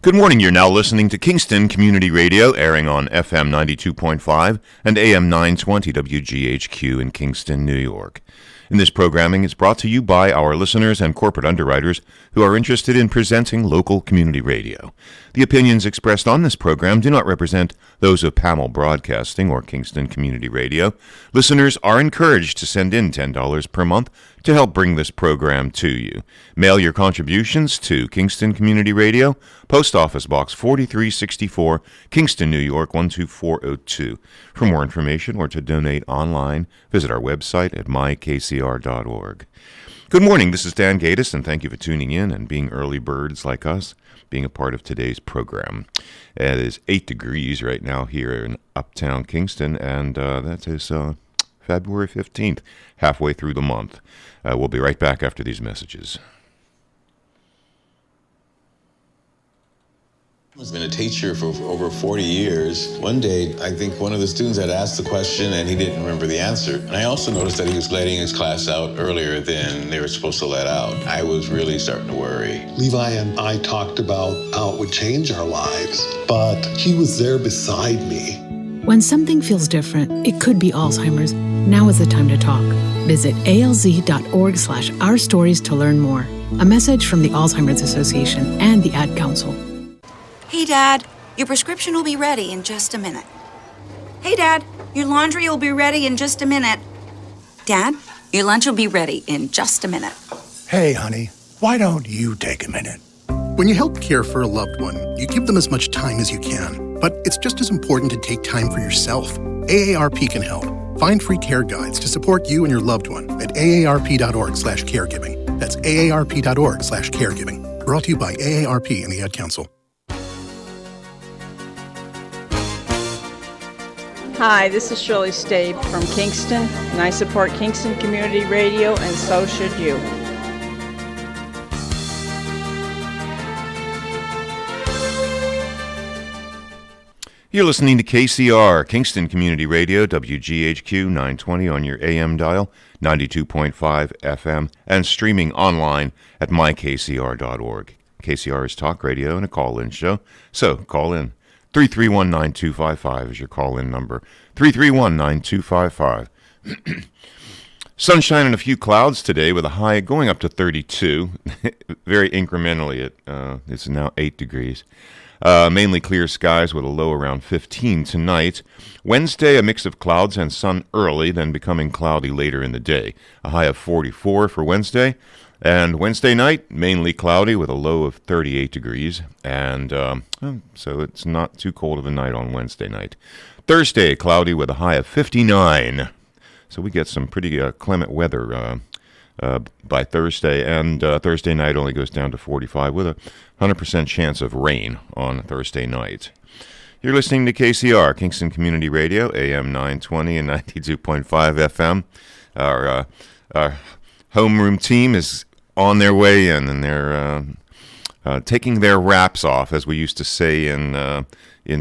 Good morning. You're now listening to Kingston Community Radio, airing on FM 92.5 and AM 920 WGHQ in Kingston, New York. In this programming, it's brought to you by our listeners and corporate underwriters who are interested in presenting local community radio. The opinions expressed on this program do not represent those of Pamel Broadcasting or Kingston Community Radio. Listeners are encouraged to send in $10 per month to help bring this program to you. Mail your contributions to Kingston Community Radio, Post Office Box 4364, Kingston, New York 12402. For more information or to donate online, visit our website at mykcr.org. Good morning, this is Dan Gatis, and thank you for tuning in and being early birds like us, being a part of today's program. It is 8 degrees right now here in uptown Kingston, and that is February 15th, halfway through the month. We'll be right back after these messages. I've been a teacher for over 40 years. One day, I think one of the students had asked the question and he didn't remember the answer. And I also noticed that he was letting his class out earlier than they were supposed to let out. I was really starting to worry. Levi and I talked about how it would change our lives, but he was there beside me. When something feels different, it could be Alzheimer's. Now is the time to talk. Visit alz.org/ourstories to learn more. A message from the Alzheimer's Association and the Ad Council. Hey, Dad, your prescription will be ready in just a minute. Hey, Dad, your laundry will be ready in just a minute. Dad, your lunch will be ready in just a minute. Hey, honey, why don't you take a minute? When you help care for a loved one, you give them as much time as you can. But it's just as important to take time for yourself. AARP can help. Find free care guides to support you and your loved one at aarp.org/caregiving. That's aarp.org/caregiving. Brought to you by AARP and the Ad Council. Hi, this is Shirley Stabe from Kingston, and I support Kingston Community Radio, and so should you. You're listening to KCR, Kingston Community Radio, WGHQ 920 on your AM dial, 92.5 FM, and streaming online at mykcr.org. KCR is talk radio and a call-in show, so call in. 331-9255 is your call-in number. 331-9255. Sunshine and a few clouds today with a high going up to 32. Very incrementally. It's now 8 degrees. Mainly clear skies with a low around 15 tonight. Wednesday, a mix of clouds and sun early, then becoming cloudy later in the day. A high of 44 for Wednesday. And Wednesday night, mainly cloudy with a low of 38 degrees. And so it's not too cold of a night on Wednesday night. Thursday, cloudy with a high of 59. So we get some pretty clement weather by Thursday. And Thursday night only goes down to 45 with a 100% chance of rain on Thursday night. You're listening to KCR, Kingston Community Radio, AM 920 and 92.5 FM. Our homeroom team is on their way in, and they're taking their wraps off, as we used to say in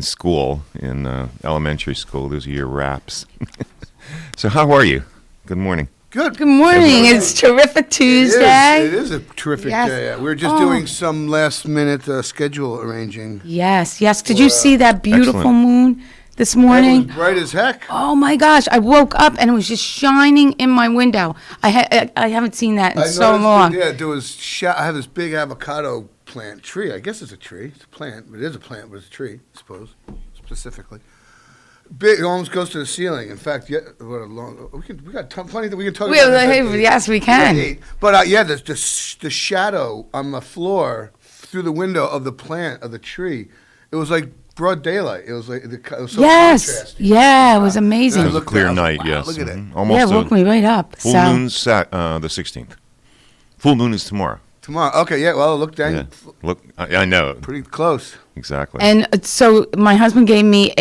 school, in elementary school. Those are your wraps. So how are you? Good morning. Good. Good morning. It's terrific Tuesday. It is a terrific day. We're just doing some last-minute schedule arranging. Yes. Did you see that beautiful excellent moon this morning? It was bright as heck. Oh my gosh! I woke up and it was just shining in my window. I haven't seen that in so long. There was. I have this big avocado plant tree. I guess it's a tree. It's a plant. It is a plant, but it's a tree, I suppose, specifically. Big, it almost goes to the ceiling. In fact, we got plenty that we can talk about. Yes, we can. But the shadow on the floor through the window of the plant of the tree, it was like broad daylight. It was like it was so contrasty. Yeah, it was amazing. It was a clear night. Yes, look at it. Almost. Yeah, it woke me right up. Full moon's the 16th. Full moon is tomorrow. Okay, yeah. Well, look, Dan. Yeah. Look, I know. Pretty close. Exactly. And so my husband gave me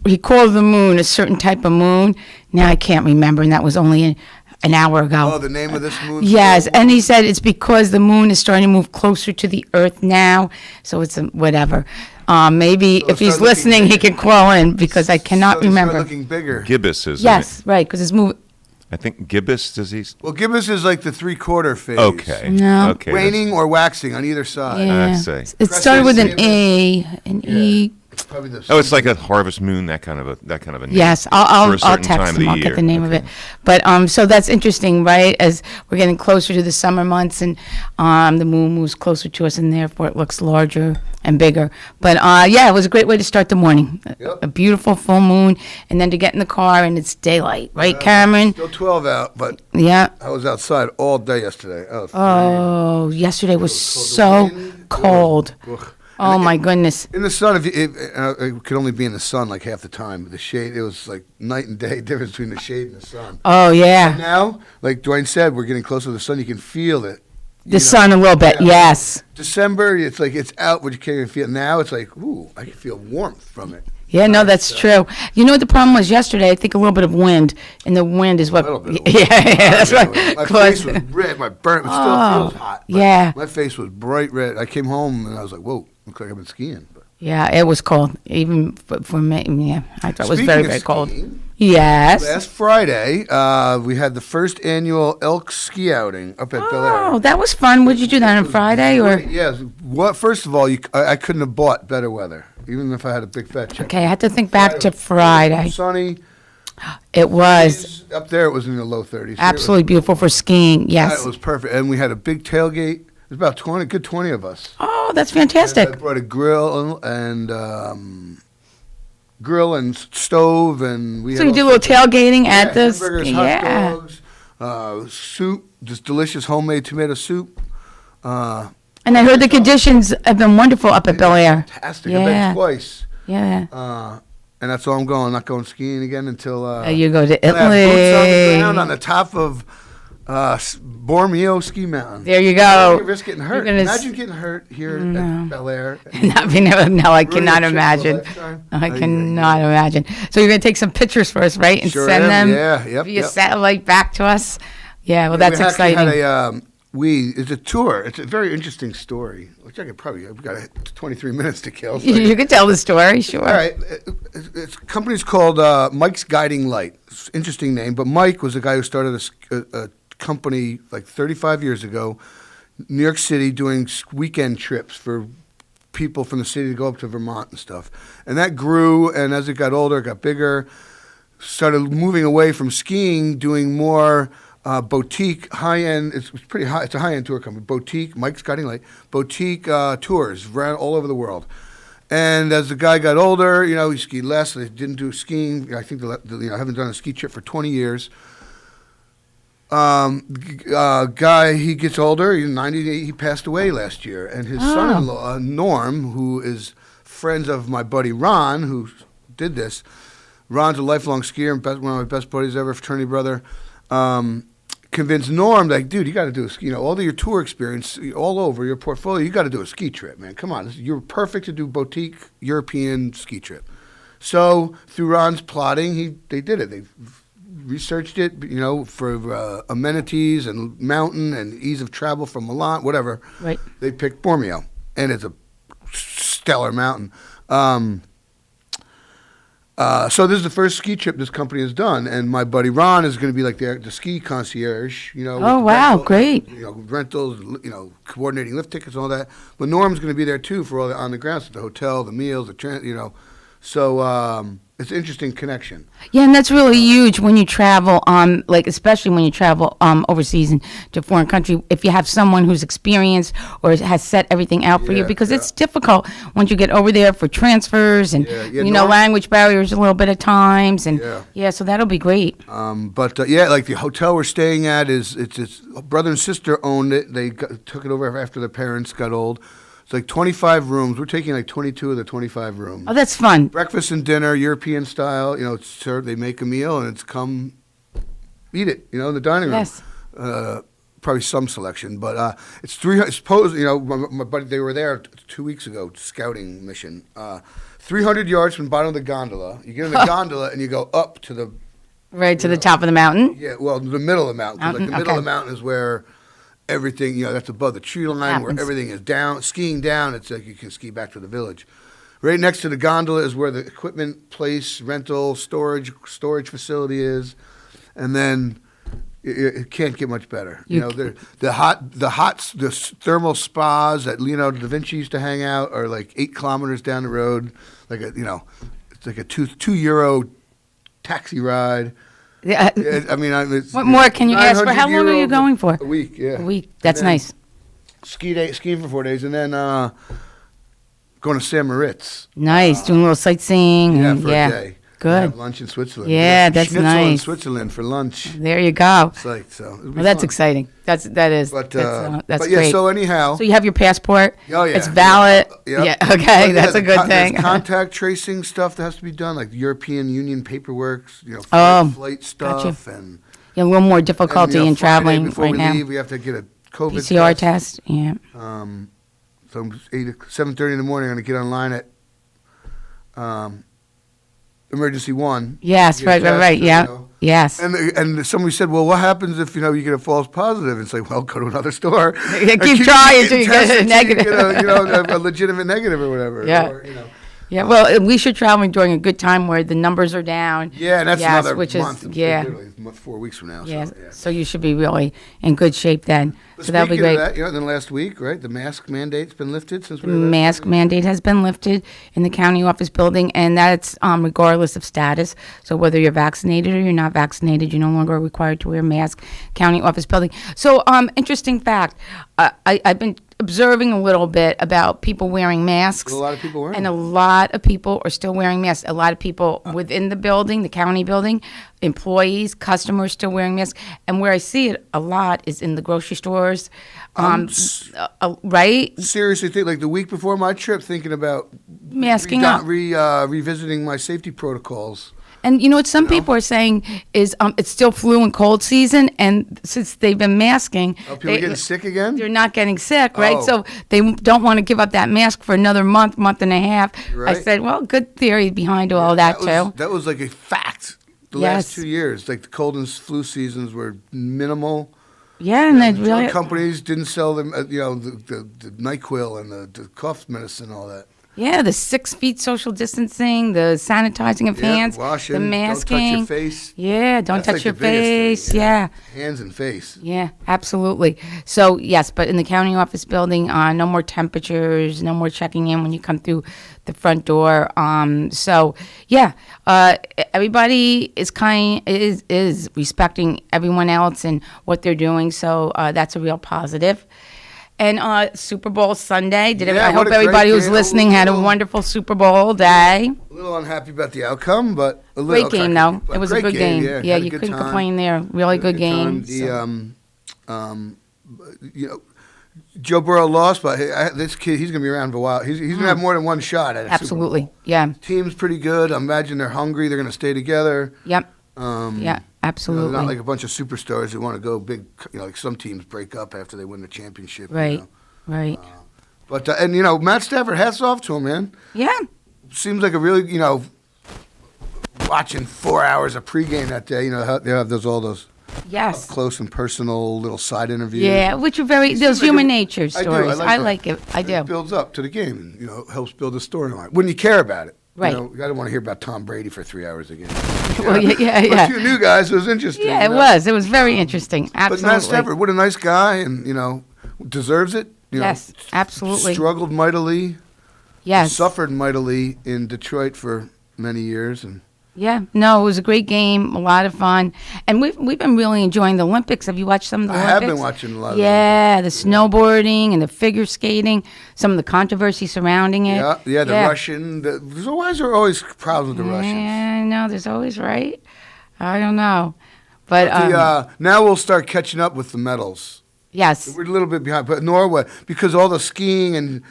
he called the moon a certain type of moon. Now I can't remember, and that was only an hour ago. Oh, the name of this moon? Yes, and he said it's because the moon is starting to move closer to the Earth now, so it's whatever. Maybe if he's listening, he can call in, because I cannot remember. It's looking bigger. Gibbous is Yes, right, because it's moving. I think gibbous disease. Well, gibbous is like the 3/4 phase. Okay. No. Okay. Waning or waxing on either side. Yeah. I see. It started with an A, an E. It's probably the Oh, it's like a harvest moon, that kind of a name. Yes, For a I'll certain text time of him. the I'll get year. the name of Okay. it. But so that's interesting, right? As we're getting closer to the summer months, and the moon moves closer to us, and therefore it looks larger and bigger. But yeah, it was a great way to start the morning. Yep. A beautiful full moon, and then to get in the car and it's daylight, right, Cameron? Still 12 out, but Yeah. I was outside all day yesterday. Oh, yesterday was cold. The so wind, cold. Ugh. Oh my goodness. In the sun, it could only be in the sun like half the time. The shade, it was like night and day difference between the shade and the sun. Oh yeah. And now, like Dwayne said, we're getting closer to the sun. You can feel it. The sun a little bit, Yeah. yes. December, it's like it's out, but you can't even feel it. Now it's like, ooh, I can feel warmth from it. Yeah, no, that's true. You know what the problem was yesterday? I think a little bit of wind, and the wind is what. A little bit of Yeah, that's what My caused. face was red. My burnt. It still Oh, feels hot. but yeah. My face was bright red. I came home and I was like, whoa, looks like I've been skiing. But Yeah, it was cold, even for me. Yeah, I thought it was Speaking very, of very cold. skiing, Yes. last Friday, we had the first annual elk ski outing up at Bel Air. Oh, that was fun. Would you do that on Friday or? Yes. What? First of all, I couldn't have bought better weather, even if I had a big fat check. Okay, I had to think back to Friday. Sunny. It was Up there, it was in the low 30s. absolutely beautiful for skiing. Yes. It was perfect, and we had a big tailgate. There's about 20 of us. Oh, that's And I fantastic. brought a grill and stove, and we So had you did a all little tailgating sorts of- at this. hamburgers, hot Yeah. dogs, soup, this delicious homemade tomato soup. And I heard the conditions have been wonderful up at Bel Air. Fantastic. I've Yeah. been twice. Yeah. And that's all I'm going. I'm not going skiing again until You go to I have boots on the Italy. ground on the top of Bormio Ski Mountain. There you You go. risk getting You're hurt. gonna Imagine getting hurt here No. at Bel Air. Not being able, no, I Ruin cannot your trip for a imagine. lifetime. I Ay, cannot ay, ay. imagine. So you're gonna take some pictures for us, right, and Sure send am. them Yeah, yep, via yep. satellite back to us. Yeah, well, We that's actually exciting. Had it's a tour. It's a very interesting story, which I could probably. I've got 23 minutes to kill. So You can tell the story, sure. All right. It's company's called Mike's Guiding Light. It's an interesting name, but Mike was the guy who started a company like 35 years ago, New York City, doing weekend trips for people from the city to go up to Vermont and stuff. And that grew, and as it got older, it got bigger. Started moving away from skiing, doing more boutique, high-end. It's pretty high. It's a high-end tour company. Boutique, Mike's Guiding Light, boutique tours around all over the world. And as the guy got older, he skied less. They didn't do skiing. I think I haven't done a ski trip for 20 years. Guy, he gets older. He's 90. He passed away last year, and his son-in-law Norm, who is friends of my buddy Ron, who did this. Ron's a lifelong skier and one of my best buddies ever, fraternity brother. Convinced Norm, like, dude, you got to do a ski. All of your tour experience, all over your portfolio, you got to do a ski trip, man. Come on, you're perfect to do boutique European ski trip. So through Ron's plotting, they did it. They researched it, for amenities and mountain and ease of travel from Milan, whatever. Right. They picked Bormio, and it's a stellar mountain. So this is the first ski trip this company has done, and my buddy Ron is going to be like the ski concierge. Oh, wow, great. Rentals, coordinating lift tickets, and all that. But Norm's going to be there too for all the on the ground stuff, the hotel, the meals, So it's an interesting connection. Yeah, and that's really huge when you travel, especially when you travel overseas and to a foreign country, if you have someone who's experienced or has set everything out for you, Yeah, because yeah. it's difficult once you get over there for transfers and, Yeah, language barriers a little bit at times. And, Yeah. so that'll be great. Like the hotel we're staying at it's brother and sister owned it. They took it over after their parents got old. It's like 25 rooms. We're taking like 22 of the 25 rooms. Oh, that's fun. Breakfast and dinner, European style. It's served. They make a meal and it's come eat it. In the dining room. Yes. Probably some selection, but it's 300. Suppose my buddy, they were there 2 weeks ago, scouting mission. 300 yards from the bottom of the gondola. You get in the gondola and you go up to the Right to the top of the mountain. the middle of the mountain. 'Cause, Mountain, the middle of okay. the mountain is where everything, that's above the tree line, Happens. where everything is down. Skiing down, it's like you can ski back to the village. Right next to the gondola is where the equipment place, rental, storage facility is. And then it can't get much better. The thermal spas that Leonardo da Vinci used to hang out are like 8 kilometers down the road. It's like a €2 taxi ride. Yeah. What more can you ask for? How long are you going for? A week, yeah. A week. That's nice. Skiing for 4 days, and then going to San Moritz. Nice. Doing a little sightseeing. Yeah, and, for a day. Good. Have lunch in Switzerland. Yeah, that's Schnitzel nice. in Switzerland for lunch. There you go. It's like, so it'll be Well, that's fun. exciting. That's But great. yeah, so anyhow. So you have your passport. Oh, yeah. It's valid. Yeah. Yeah. Okay, But, that's a good thing. There's contact tracing stuff that has to be done, like European Union paperwork, Oh, flight stuff, gotcha. and Yeah, a little more difficulty in Friday traveling before right we now. leave, we have to get a COVID PCR test. Yeah. So 7:30 in the morning, I'm going to get online at Emergency 1. Yes. Get Right. tested, Yeah. Yes. And somebody said, well, what happens if, you get a false positive? It's like, well, go to another store. Yeah, and keep trying until you get tested a negative. Till you get a legitimate negative or whatever. Yeah. Or, Yeah, well, we should travel during a good time where the numbers are down. Yeah, and that's Yes, another which month. Is, yeah. Literally, 4 weeks from now. Yes. So, yeah. So you should be really in good shape then. But So that'll be speaking great. of that, then last week, right, the mask mandate's been lifted since The we were last mask mandate has been lifted in the county office building, and that's regardless of status. So whether you're vaccinated or you're not vaccinated, you're no longer required to wear a mask. County office building. So interesting fact, I've been observing a little bit about people wearing masks. A lot of people wearing And a them. lot of people are still wearing masks. A lot of people within the building, the county building, employees, customers still wearing masks. And where I see it a lot is in the grocery stores. Right? Seriously, like the week before my trip, thinking about Masking up. revisiting my safety protocols. And you know what some people are saying is it's still flu and cold season, and since they've been masking, Are people getting sick again? they're not getting sick, right? Oh. So they don't want to give up that mask for another month and a half. Right. I said, well, good theory behind all that too. That was like a fact. The Yes. last 2 years, like the cold and flu seasons were minimal. Yeah, and they The really drug companies didn't sell them, the NyQuil and the cough medicine, all that. Yeah, the 6 feet social distancing, the sanitizing of hands, washing, the masking. don't touch your face. Yeah, don't That's touch like your the biggest face. thing, Yeah. Hands and face. Yeah, absolutely. So, yes, but in the county office building, no more temperatures, no more checking in when you come through the front door. So, yeah, everybody is respecting everyone else and what they're doing. So that's a real positive. And Super Bowl Sunday. Yeah, I what hope a great everybody who's game. listening had a wonderful Super Bowl day. A little unhappy about the outcome, but a little Great game, though. but It was a great good game. Yeah, Yeah, had a you good couldn't time. complain there. Really Had a good game. time. Joe Burrow lost, but this kid, he's going to be around for a while. He's going to have more than one shot at it. Absolutely. Yeah. Team's pretty good. I imagine they're hungry. They're going to stay together. Yep. They're Yeah, absolutely. not like a bunch of superstars that want to go big. Like some teams break up after they win the championship. Right. Right. But Matt Stafford, hats off to him, man. Yeah. Seems like a really watching 4 hours of pregame that day. They have all those Yes. close and personal little side interviews. Yeah, which are It seems those like human a- nature I do. stories. I them. like it. I do. It builds up to the game, and helps build a storyline when you care about it. Right. I don't want to hear about Tom Brady for 3 hours again. Well, yeah. But a few new guys, it was interesting. Yeah, it was. It was very interesting. But Absolutely. Matt Stafford, what a nice guy, and deserves it. Yes, absolutely. Struggled mightily. Yes. Suffered mightily in Detroit for many years, and Yeah. No, it was a great game. A lot of fun, and we've been really enjoying the Olympics. Have you watched some of the I Olympics? have been watching a lot of Yeah, the snowboarding and the figure skating. Some of the controversy surrounding it. the Russian. There's always problems with the Russians. Yeah, no, there's always right. I don't know, but Now we'll start catching up with the medals. yes, We're a little bit behind, but Norway, because all the skiing and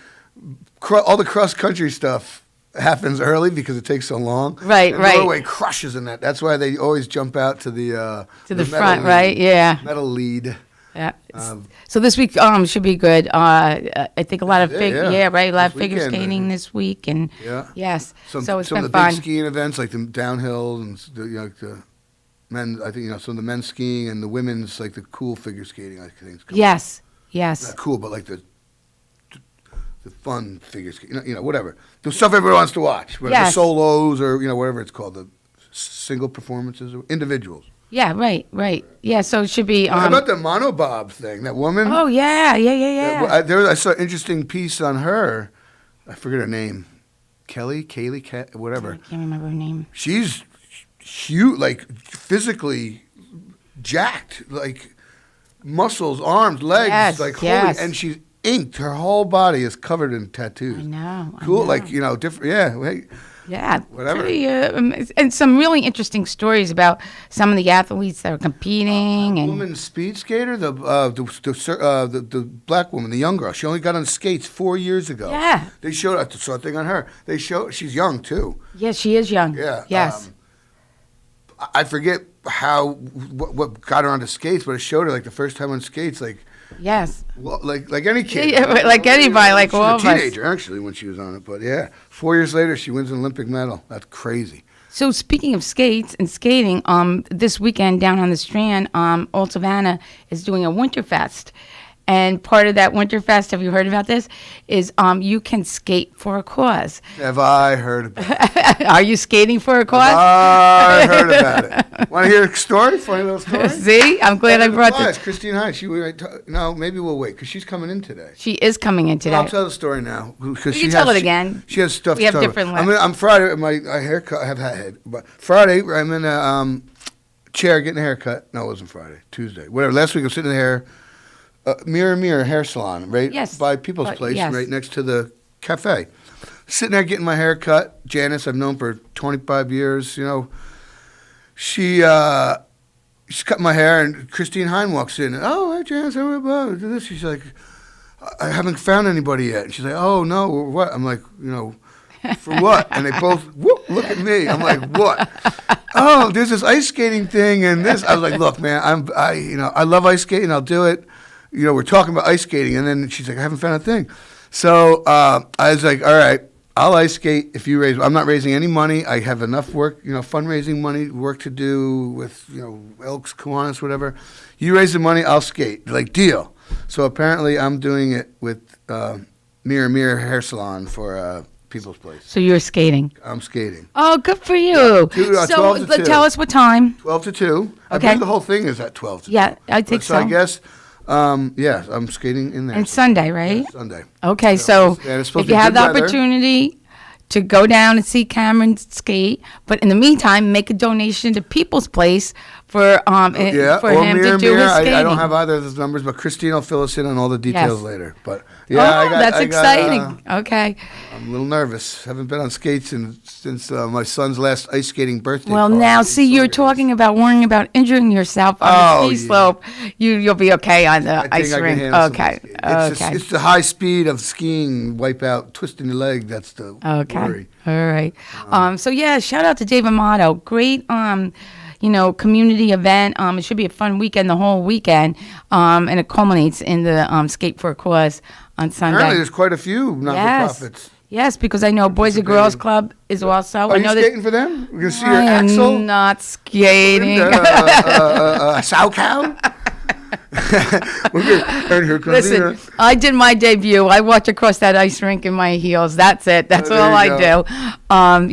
all the cross-country stuff happens early because it takes so long. Right, and right. Norway crushes in that. That's why they always jump out to the the medal front, lead- right? Yeah. Medal lead. Yeah. So this week should be good. I think a lot of Yeah. right, a lot of This figure weekend, I skating think. this week, and Yeah. yes, Some so it's of been the fun. big skiing events like the downhill and the men. I think some of the men's skiing and the women's like the cool figure skating. I think. is coming. Yes, yes, Not cool, but like the fun figure skating. Whatever the stuff everyone wants to watch. Whether Yes. the solos or whatever it's called, the single performances or individuals. Yeah, right. Yeah, so it should be. How about the monobob thing? That woman? Oh, yeah. I saw an interesting piece on her. I forget her name. Kaylee, whatever. I can't remember her name. She's huge, like physically jacked, like muscles, arms, legs, Yes, like yes. holy, and she's inked. Her whole body is covered in tattoos. I know. Cool, like different. Yeah, hey, Yeah, whatever. pretty, and some really interesting stories about some of the athletes that are competing. And woman speed skater, the black woman, the young girl. She only got on skates 4 years ago. Yeah. They showed. I saw a thing on her. They show she's young too. yeah, she is young. Yeah. Yes. I forget what got her onto skates, but it showed her like the first time on skates, like. Yes. Well, like any kid. Yeah, like anybody, like she was all a of us. teenager, actually, when she was on it. But yeah, 4 years later, she wins an Olympic medal. That's crazy. So speaking of skates and skating, this weekend down on the Strand, Old Savannah is doing a Winterfest. And part of that Winterfest, have you heard about this, is you can skate for a cause. Have I heard about it? Are you skating for a cause? I heard about it. Want to hear a story? Funny little story? See? I'm glad I brought this. Christine Hines. No, maybe we'll wait because she's coming in today. She is coming in today. I'll tell the story now. You can tell it again. She has stuff We to have tell. different I'm Friday. My haircut. I have had. But Friday, I'm in a chair getting a haircut. No, it wasn't Friday. Tuesday. Whatever. Last week, I'm sitting in the hair. Mirror hair salon, right by People's Place, yes. right next to the cafe. Sitting there getting my hair cut. Janice, I've known for 25 years. She's cut my hair, and Christine Hine walks in. And, oh, hey, Janice, do this. She's like, I haven't found anybody yet. And she's like, oh no, what? I'm like, for what? And they both look at me. I'm like, what? Oh, there's this ice skating thing and this. I was like, look, man, I love ice skating. I'll do it. We're talking about ice skating, and then she's like, I haven't found a thing. So I was like, all right, I'll ice skate if you raise. I'm not raising any money. I have enough work, fundraising money, work to do with, Elks, Kiwanis, whatever. You raise the money, I'll skate. Like, deal. So apparently I'm doing it with Mirror Hair Salon for People's Place. So you're skating. I'm skating. Oh, good for you. 12 to 2. Tell us what time. 12 to 2. I Okay. believe the whole thing is at 12 to 2. Yeah, I think so. So I guess, yeah, I'm skating in there. And Sunday, right? Yeah, Sunday. Okay, so and it's supposed if to you be have good the weather. opportunity to go down and see Cameron skate, but in the meantime, make a donation to People's Place for Yeah, for or him Mirror to do his skating. I don't have either of those numbers, but Christine will fill us in on all the details Yes. later. But yeah, that's exciting. Okay. I'm a little nervous. Haven't been on skates since my son's last ice skating birthday. Well, party. now see, you're talking about worrying about injuring yourself on the ski yeah. slope. You'll be okay on the I think ice I can rink. handle some Okay. skating. It's Okay. it's the high speed of skiing, wipe out, twisting your leg. That's the Okay. worry. All right. So yeah, shout out to Dave Amato. Great community event. It should be a fun weekend, the whole weekend. And it culminates in the Skate for a Cause on Sunday. Apparently, there's quite a few not-for-profits. Yes, because I know Boys and Girls Club is also. Are I you know skating for them? We're gonna see I your am Axel. not skating. Sow cow. And here comes Listen, the- I did my debut. I walked across that ice rink in my heels. That's it. That's there all you I go. do. And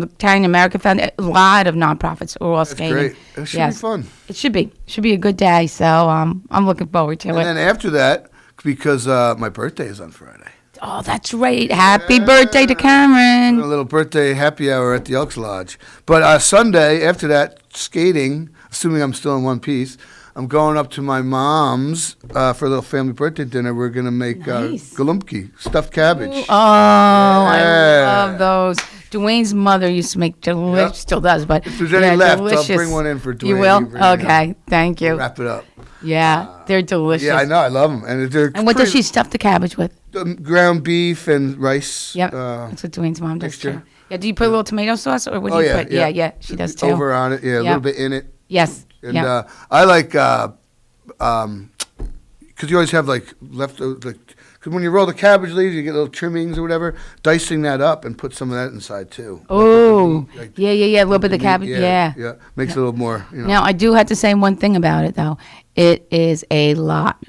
Italian America Found a lot of nonprofits are all skating. Great. It should be fun. It should be. Should be a good day. So I'm looking forward to And it. then after that, because my birthday is on Friday, Oh, that's right. Happy birthday to Cameron. a little birthday happy hour at the Elks Lodge. But Sunday, after that, skating, assuming I'm still in one piece, I'm going up to my mom's for a little family birthday dinner. We're going to make Nice. galumki, stuffed cabbage. Oh, I Yeah. love those. Dwayne's mother used to make delicious, Yep. still does, but If there's any left, delicious. I'll bring one in for Dwayne. You will? You bring it in. Okay, thank you. Wrap it up. Yeah, they're delicious. Yeah, I know. I love them. And they're And what does she stuff the cabbage with? Ground beef and rice. Yep, that's what Dwayne's mom does mixture. too. Yeah, do you put a little tomato sauce, or what do Oh, you yeah, put? yeah. Yeah, she does too. Over on it, yeah, a Yep. little bit in it. Yes, And yeah. I like, because you always have like because when you roll the cabbage leaves, you get little trimmings or whatever. Dicing that up and put some of that inside too. Oh, like- yeah, a little bit of cabbage, yeah. Makes it a little more, Now, I do have to say one thing about it, though. It is a lot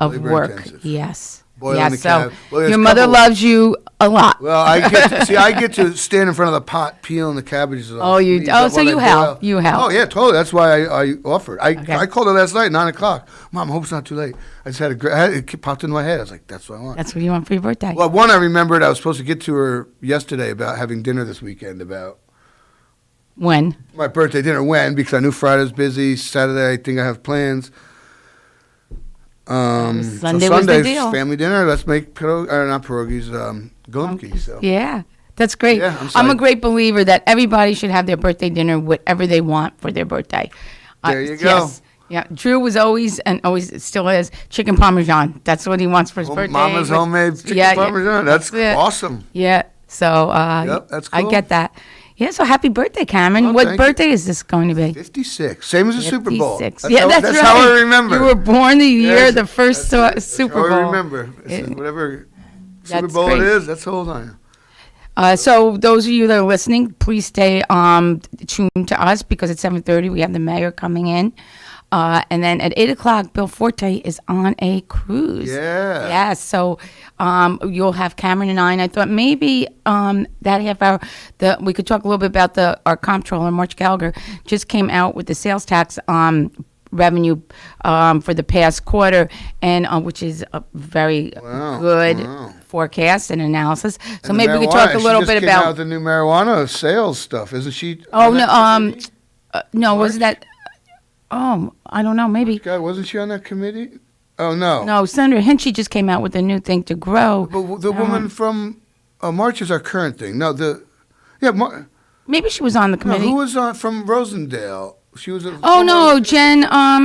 of Labor work. intensive. Yes. Boiling Yeah, the so cab. Well, there's your a mother couple- loves you a lot. Well, I get to stand in front of the pot peeling the cabbages off. Oh, you- While so you they help. boil. You help. Oh, yeah, totally. That's why I offered. Okay. I called her last night, 9 o'clock. Mom, I hope it's not too late. I just had it popped into my head. I was like, that's what I want. That's what you want for your birthday. Well, one, I remembered I was supposed to get to her yesterday about having dinner this weekend about When? my birthday dinner. When? Because I knew Friday was busy. Saturday, I think I have plans. Sunday so was the Sunday's deal. family dinner. Let's make not pierogies, golemki. So. Yeah, that's great. Yeah, I'm a psyched. great believer that everybody should have their birthday dinner, whatever they want for their birthday. There you go. Yes. Yeah, Drew was always and always still is chicken parmesan. That's what he wants for his birthday. Mama's But- homemade chicken Yeah, yeah. parmesan. That's it. awesome. Yeah. So Yep, that's I cool. get that. Yeah. So happy birthday, Cameron. Oh, what thank you. birthday is this going to be? 56. Same as the Super Bowl. 56. That's Yeah, how, that's that's right. how I remember. You were born the year Yes, the first that's Super how Bowl. I remember. It's It- whatever Super That's Bowl great. it is, that's how old I am. So those of you that are listening, please stay tuned to us because at 7:30 we have the mayor coming in. And then at 8 o'clock, Bill Forte is on a cruise. Yeah. Yeah, so you'll have Cameron and I thought maybe that half hour, we could talk a little bit about our comptroller, March Gallagher, just came out with the sales tax revenue for the past quarter, and which is a very good forecast and analysis. So And maybe we could marijuana, talk a little she bit just came out about. with the new marijuana sales stuff, isn't she? Oh on no, that committee? no, was that? Oh, I don't know. Maybe God, wasn't she on that committee? Oh no. no. Senator Hinchy just came out with a new thing to grow. But the woman from March is our current thing. No, Maybe she was on the no, committee. who was on from Rosendale? She was. Oh no, Jen.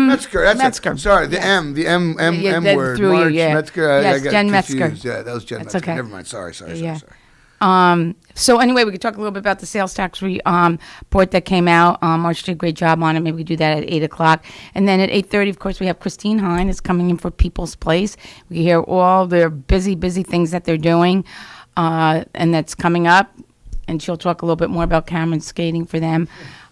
Metzger. That's Metzger. It. Sorry, the Yes. M Yeah, M that word. threw you, March yeah. Metzger. I Yes, got Jen confused. Metzger. Yeah, that was Jen That's Metzger. okay. Never mind. Sorry. Yeah. So anyway, we could talk a little bit about the sales tax report that came out. March did a great job on it. Maybe we could do that at 8 o'clock. And then at 8:30, of course, we have Christine Hine is coming in for People's Place. We hear all their busy things that they're doing, and that's coming up. And she'll talk a little bit more about Cameron skating for them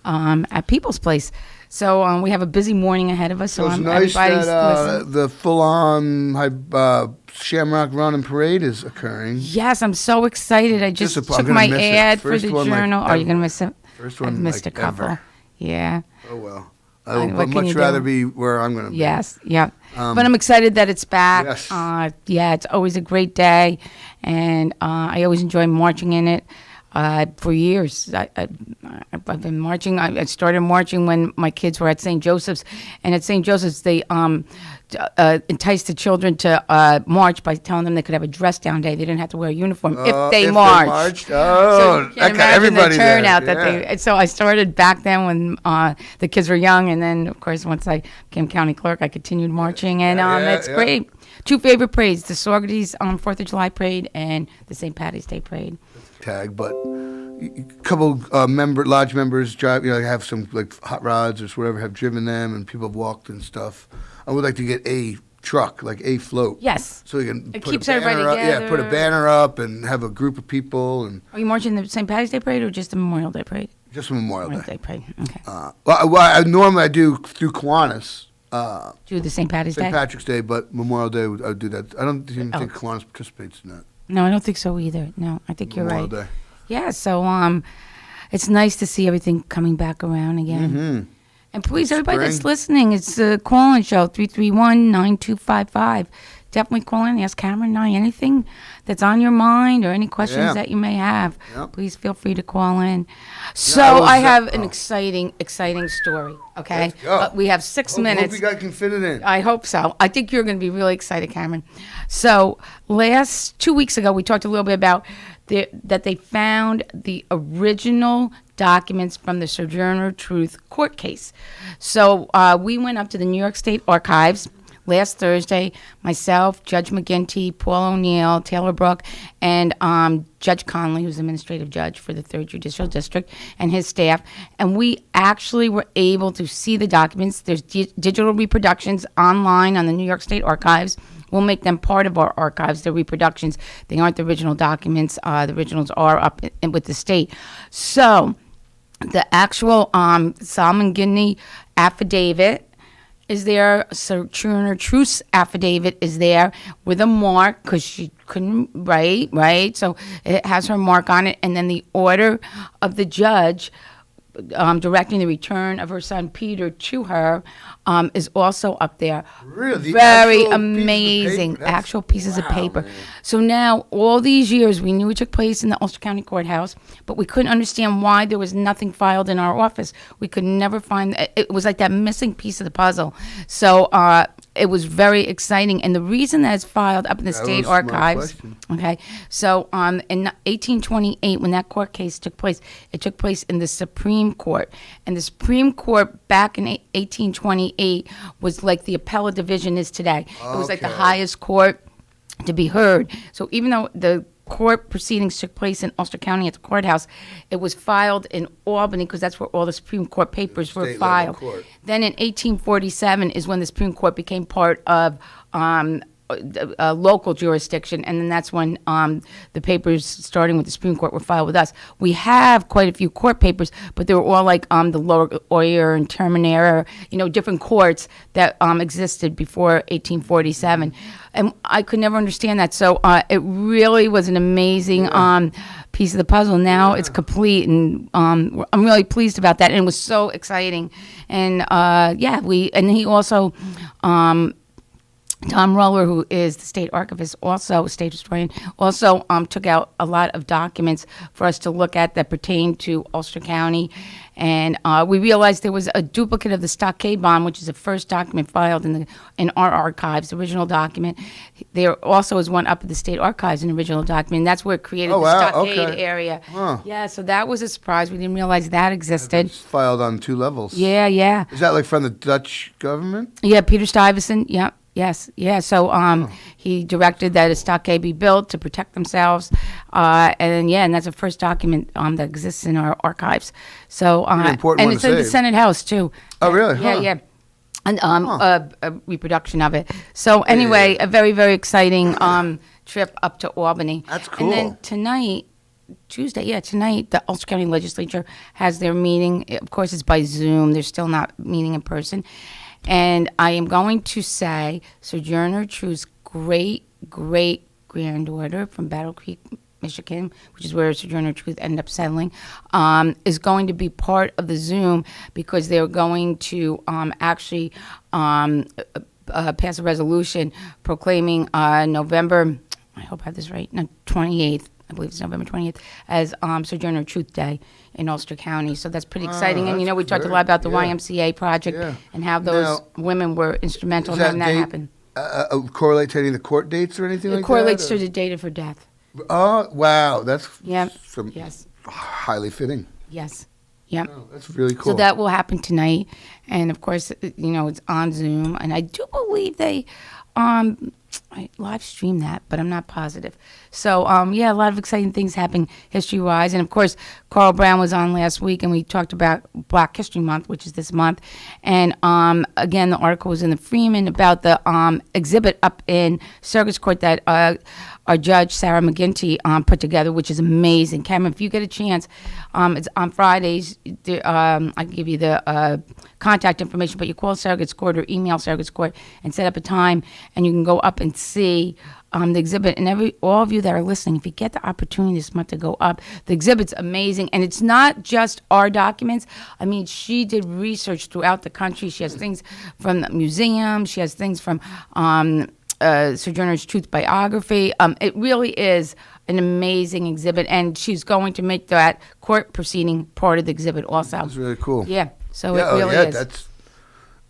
at People's Place. So we have a busy morning ahead of us. So It's nice everybody's that listening. the full-on Shamrock Run and Parade is occurring. Yes, I'm so excited. I just I'm took gonna my miss it. ad for First the one, like, journal. Are you ever. going to miss it? First I've one, missed like, a couple. ever. Yeah. Oh well, What I can would you much do? rather be where I'm going to be. Yes, yeah. But I'm excited that it's back. Yes. Yeah, it's always a great day, and I always enjoy marching in it. For years, I've been marching. I started marching when my kids were at St. Joseph's, and at St. Joseph's they enticed the children to march by telling them they could have a dress down day. They didn't have to wear a uniform if they marched. Oh, So you that can got imagine everybody the turnout there. that they. So I started back then when the kids were young, and then of course once I became county clerk, I continued marching, and it's great. Two favorite parades: the Saugerties 4th of July parade and the St. Patty's Day parade. Tag, but a couple lodge members drive. Have some like hot rods or whatever. Have driven them, and people have walked and stuff. I would like to get a truck, like a float. Yes. So we can It put keeps a banner everybody up. Yeah, put a together. banner up and have a group of people and Are you marching the St. Patty's Day parade or just the Memorial Day parade? just Memorial Memorial Day. Day parade. Okay. Normally I do through Kiwanis. Do the St. Patty's St. Day? Patrick's Day, but Memorial Day, I would do that. I don't even Oh. think Kiwanis participates in that. No, I don't think so either. No, I think you're Memorial right. Day. Yeah, so it's nice to see everything coming back around again. Mm-hmm. And please, everybody that's Spring. listening, it's the call-in show, 331-9255. Definitely call in, ask Cameron and I anything that's on your mind or any questions Yeah. that you may have. Yep. Please feel free to call in. So I was, I have an oh. exciting story, okay? Let's go. We have 6 Hope minutes. you guys can fit it in. I hope so. I think you're going to be really excited, Cameron. So, 2 weeks ago, we talked a little bit about that they found the original documents from the Sojourner Truth court case. So, we went up to the New York State Archives last Thursday. Myself, Judge McGinty, Paul O'Neill, Taylor Brook, and Judge Conley, who's administrative judge for the 3rd Judicial District, and his staff. And we actually were able to see the documents. There's digital reproductions online on the New York State Archives. We'll make them part of our archives, the reproductions. They aren't the original documents. The originals are up with the state. So the actual Solomon Gidney affidavit is there. Sojourner Truth's affidavit is there with a mark because she couldn't write, right? So it has her mark on it. And then the order of the judge directing the return of her son Peter to her is also up there. Really? Very Actual amazing. Actual pieces of paper. Man. So now, all these years, we knew it took place in the Ulster County Courthouse, but we couldn't understand why there was nothing filed in our office. We could never find it. Was like that missing piece of the puzzle. So it was very exciting. And the reason that it's filed up in the state archives, okay, so in 1828, when that court case took place, it took place in the Supreme Court. And the Supreme Court back in 1828 was like the appellate division is today. It was like the highest court to be heard. So even though the court proceedings took place in Ulster County at the courthouse, it was filed in Albany because that's where all the Supreme Court papers were filed. Then in 1847 is when the Supreme Court became part of local jurisdiction, and then that's when the papers, starting with the Supreme Court, were filed with us. We have quite a few court papers, but they were all like the Lower Oyer and Terminator, different courts that existed before 1847. And I could never understand that. So it really was an amazing piece of the puzzle. Now it's complete, and I'm really pleased about that. And it was so exciting. And and he also. Tom Roller, who is the state archivist, also a state historian, also took out a lot of documents for us to look at that pertain to Ulster County. And we realized there was a duplicate of the stockade bond, which is the first document filed in our archives, the original document. There also is one up at the state archives, an original document, and that's where it created the stockade area. Huh. Yeah, so that was a surprise. We didn't realize that existed. It's filed on 2 levels. Yeah, yeah. Is that like from the Dutch government? Yeah, Peter Stuyvesant, yeah. Yes, yeah. So he directed that a stockade be built to protect themselves, and that's the first document that exists in our archives. So important and it's in the Senate House too. Oh, really? Yeah, huh. yeah. And a reproduction of it. So anyway, a very, very exciting trip up to Albany. That's cool. And then tonight, tonight the Ulster County Legislature has their meeting. Of course, it's by Zoom. They're still not meeting in person. And I am going to say Sojourner Truth's great-great-granddaughter from Battle Creek, Michigan, which is where Sojourner Truth ended up settling, is going to be part of the Zoom because they're going to actually pass a resolution proclaiming November, I hope I have this right, 28th, I believe it's November 20th, as Sojourner Truth Day in Ulster County. So that's pretty exciting. And, we talked a lot about the YMCA project and how those women were instrumental in having that happen. Correlate to any of the court dates or anything like that? It correlates to the date of her death. Oh, wow. That's highly fitting. Yes. Yep. Oh, that's really cool. So that will happen tonight. And, of course, it's on Zoom. And I do believe they I live stream that, but I'm not positive. So, a lot of exciting things happening history-wise. And, of course, Carl Brown was on last week, and we talked about Black History Month, which is this month. And, again, the article was in the Freeman about the exhibit up in Circus Court that our judge, Sarah McGinty, put together, which is amazing. Cameron, if you get a chance, it's on Fridays. I can give you the contact information, but you call Surrogates Court or email Surrogates Court and set up a time, and you can go up and see the exhibit. And all of you that are listening, if you get the opportunity this month to go up, the exhibit's amazing. And it's not just our documents. I mean, she did research throughout the country. She has things from the museum. She has things from Sojourner's Truth biography. It really is an amazing exhibit, and she's going to make that court proceeding part of the exhibit also. That's really cool. Yeah, so it really is. That's,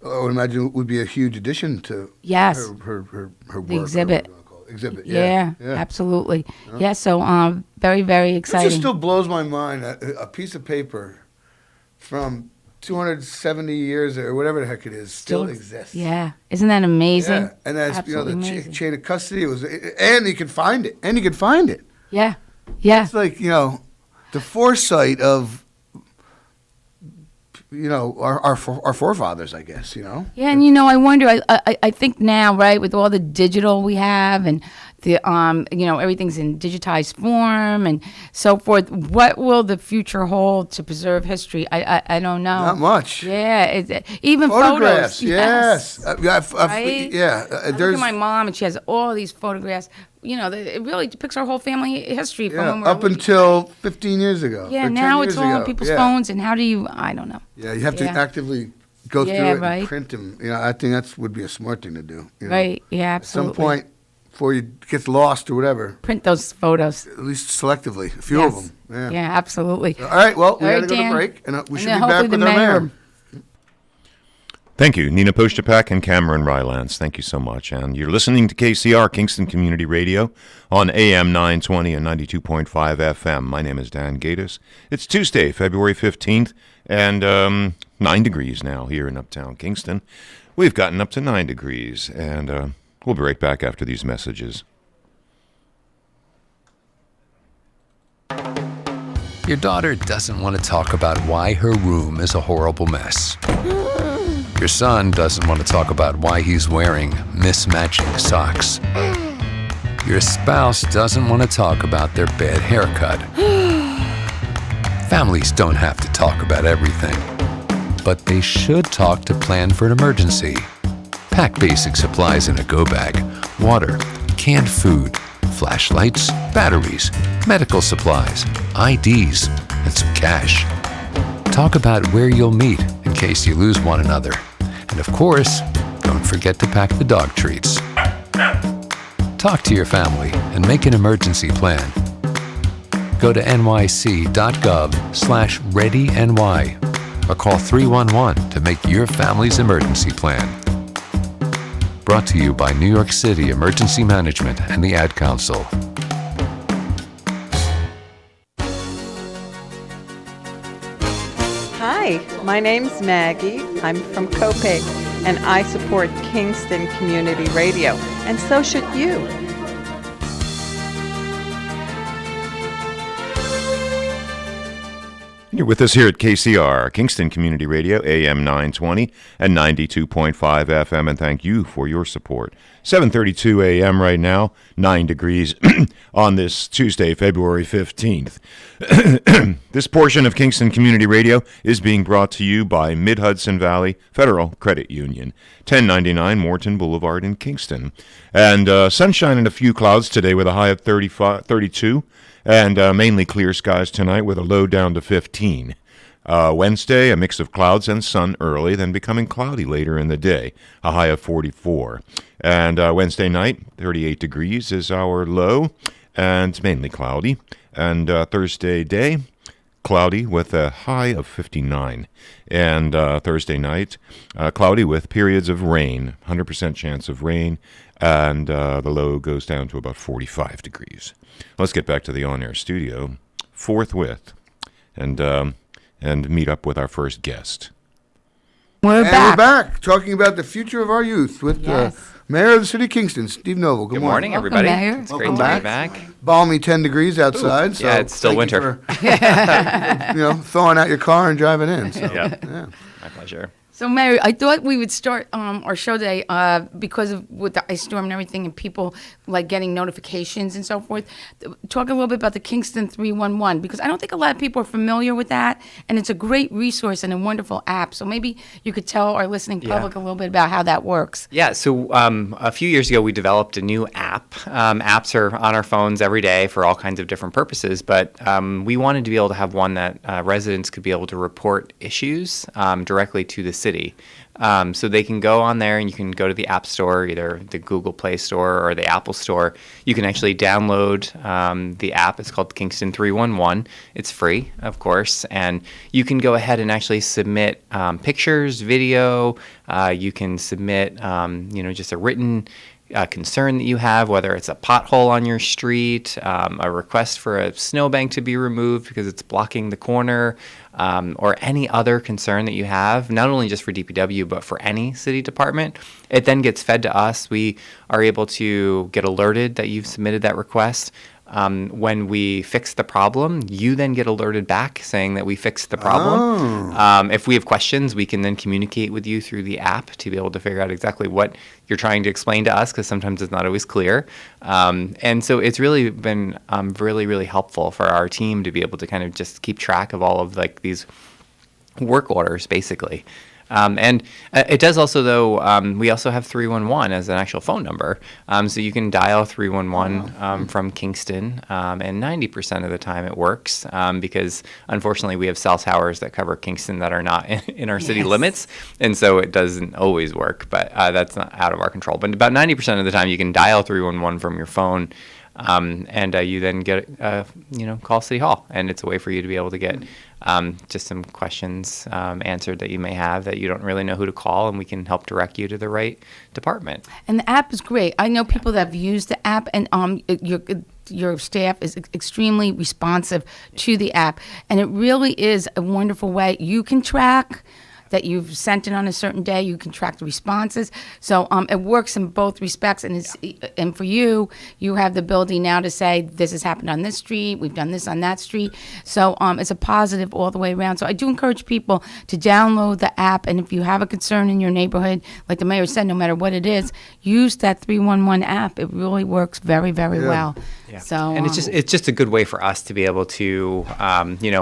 I would imagine it would be a huge addition to her work. The exhibit. Exhibit, yeah, absolutely. Yeah, so very, very exciting. It just still blows my mind that a piece of paper from 270 years or whatever the heck it is still exists. Yeah, isn't that amazing? Yeah, and that's Absolutely chain of custody was, and you can find it. Yeah, yeah. It's like the foresight of our forefathers, I guess. Yeah, and I wonder. I think now, right, with all the digital we have and everything's in digitized form and so forth. What will the future hold to preserve history? I don't know. Not much. Yeah, even Photographs. photos. Yes. Right? I look There's at my mom, and she has all these photographs. It really depicts our whole family history from when we were up until 15 years ago. Yeah, or 10 now it's years all on ago. people's phones, and how do you? I don't know. Yeah, you have to actively go through it and print them. I think that would be a smart thing to do. Right. Yeah, absolutely. At some point, before you get lost or whatever. Print those photos. At least selectively, a few of them. Yeah, absolutely. So, all right, well, we got to go Dan, to break, and we should then be back hopefully with the our mayor. mayor. Thank you, Nina Postapak and Cameron Rylance. Thank you so much. And you're listening to KCR, Kingston Community Radio, on AM 920 and 92.5 FM. My name is Dan Gatus. It's Tuesday, February 15th, and 9 degrees now here in Uptown Kingston. We've gotten up to 9 degrees, and we'll be right back after these messages. Your daughter doesn't want to talk about why her room is a horrible mess. Your son doesn't want to talk about why he's wearing mismatching socks. Your spouse doesn't want to talk about their bad haircut. Families don't have to talk about everything, but they should talk to plan for an emergency. Pack basic supplies in a go bag: water, canned food, flashlights, batteries, medical supplies, IDs, and some cash. Talk about where you'll meet in case you lose one another. And of course, don't forget to pack the dog treats. Talk to your family and make an emergency plan. Go to nyc.gov/readyny or call 311 to make your family's emergency plan. Brought to you by New York City Emergency Management and the Ad Council. Hi, my name's Maggie. I'm from Copic, and I support Kingston Community Radio, and so should you. You're with us here at KCR, Kingston Community Radio, AM 920 and 92.5 FM, and thank you for your support. 7:32 a.m. right now, 9 degrees on this Tuesday, February 15th. This portion of Kingston Community Radio is being brought to you by Mid-Hudson Valley Federal Credit Union, 1099 Morton Boulevard in Kingston. And sunshine and a few clouds today with a high of 32. And mainly clear skies tonight with a low down to 15. Wednesday, a mix of clouds and sun early, then becoming cloudy later in the day, a high of 44. And Wednesday night, 38 degrees is our low, and mainly cloudy. And Thursday day, cloudy with a high of 59. And Thursday night, cloudy with periods of rain, 100% chance of rain, and the low goes down to about 45 degrees. Let's get back to the on-air studio forthwith and meet up with our first guest. We're back talking about the future of our youth with the Mayor of the City of Kingston, Steve Noble. Good morning, everybody. Mayor. It's great to be back. Balmy 10 degrees outside. Ooh, so yeah, it's still winter. For, thawing out your car and driving in. So, yeah, my pleasure. So, Mary, I thought we would start our show today because of with the ice storm and everything, and people like getting notifications and so forth. Talk a little bit about the Kingston 311 because I don't think a lot of people are familiar with that, and it's a great resource and a wonderful app. So maybe you could tell our listening public a little bit about how that works. Yeah. So a few years ago, we developed a new app. Apps are on our phones every day for all kinds of different purposes, but we wanted to be able to have one that residents could be able to report issues directly to the city. So they can go on there and you can go to the App Store, either the Google Play Store or the Apple Store. You can actually download the app. It's called Kingston 311. It's free, of course, and you can go ahead and actually submit pictures, video. You can submit, just a written concern that you have, whether it's a pothole on your street, a request for a snowbank to be removed because it's blocking the corner, or any other concern that you have, not only just for DPW, but for any city department. It then gets fed to us. We are able to get alerted that you've submitted that request. when we fix the problem, you then get alerted back saying that we fixed the problem. If we have questions, we can then communicate with you through the app to be able to figure out exactly what you're trying to explain to us, because sometimes it's not always clear. And so it's really been really, really helpful for our team to be able to kind of just keep track of all of like these work orders, basically. And it does also, though, we also have 311 as an actual phone number. So you can dial 311 from Kingston, and 90% of the time it works, because unfortunately we have cell towers that cover Kingston that are not in our city limits, and so it doesn't always work, but that's not out of our control. But about 90% of the time you can dial 311 from your phone, and you then get, call City Hall, and it's a way for you to be able to get just some questions answered that you may have that you don't really know who to call, and we can help direct you to the right department. And the app is great. I know people that have used the app, and your staff is extremely responsive to the app, and it really is a wonderful way. You can track that you've sent it on a certain day. You can track the responses. So it works in both respects. And for you, you have the ability now to say, this has happened on this street. We've done this on that street. So it's a positive all the way around. So I do encourage people to download the app. And if you have a concern in your neighborhood, like the mayor said, no matter what it is, use that 311 app. It really works very, very well. Yeah. So, and it's just a good way for us to be able to,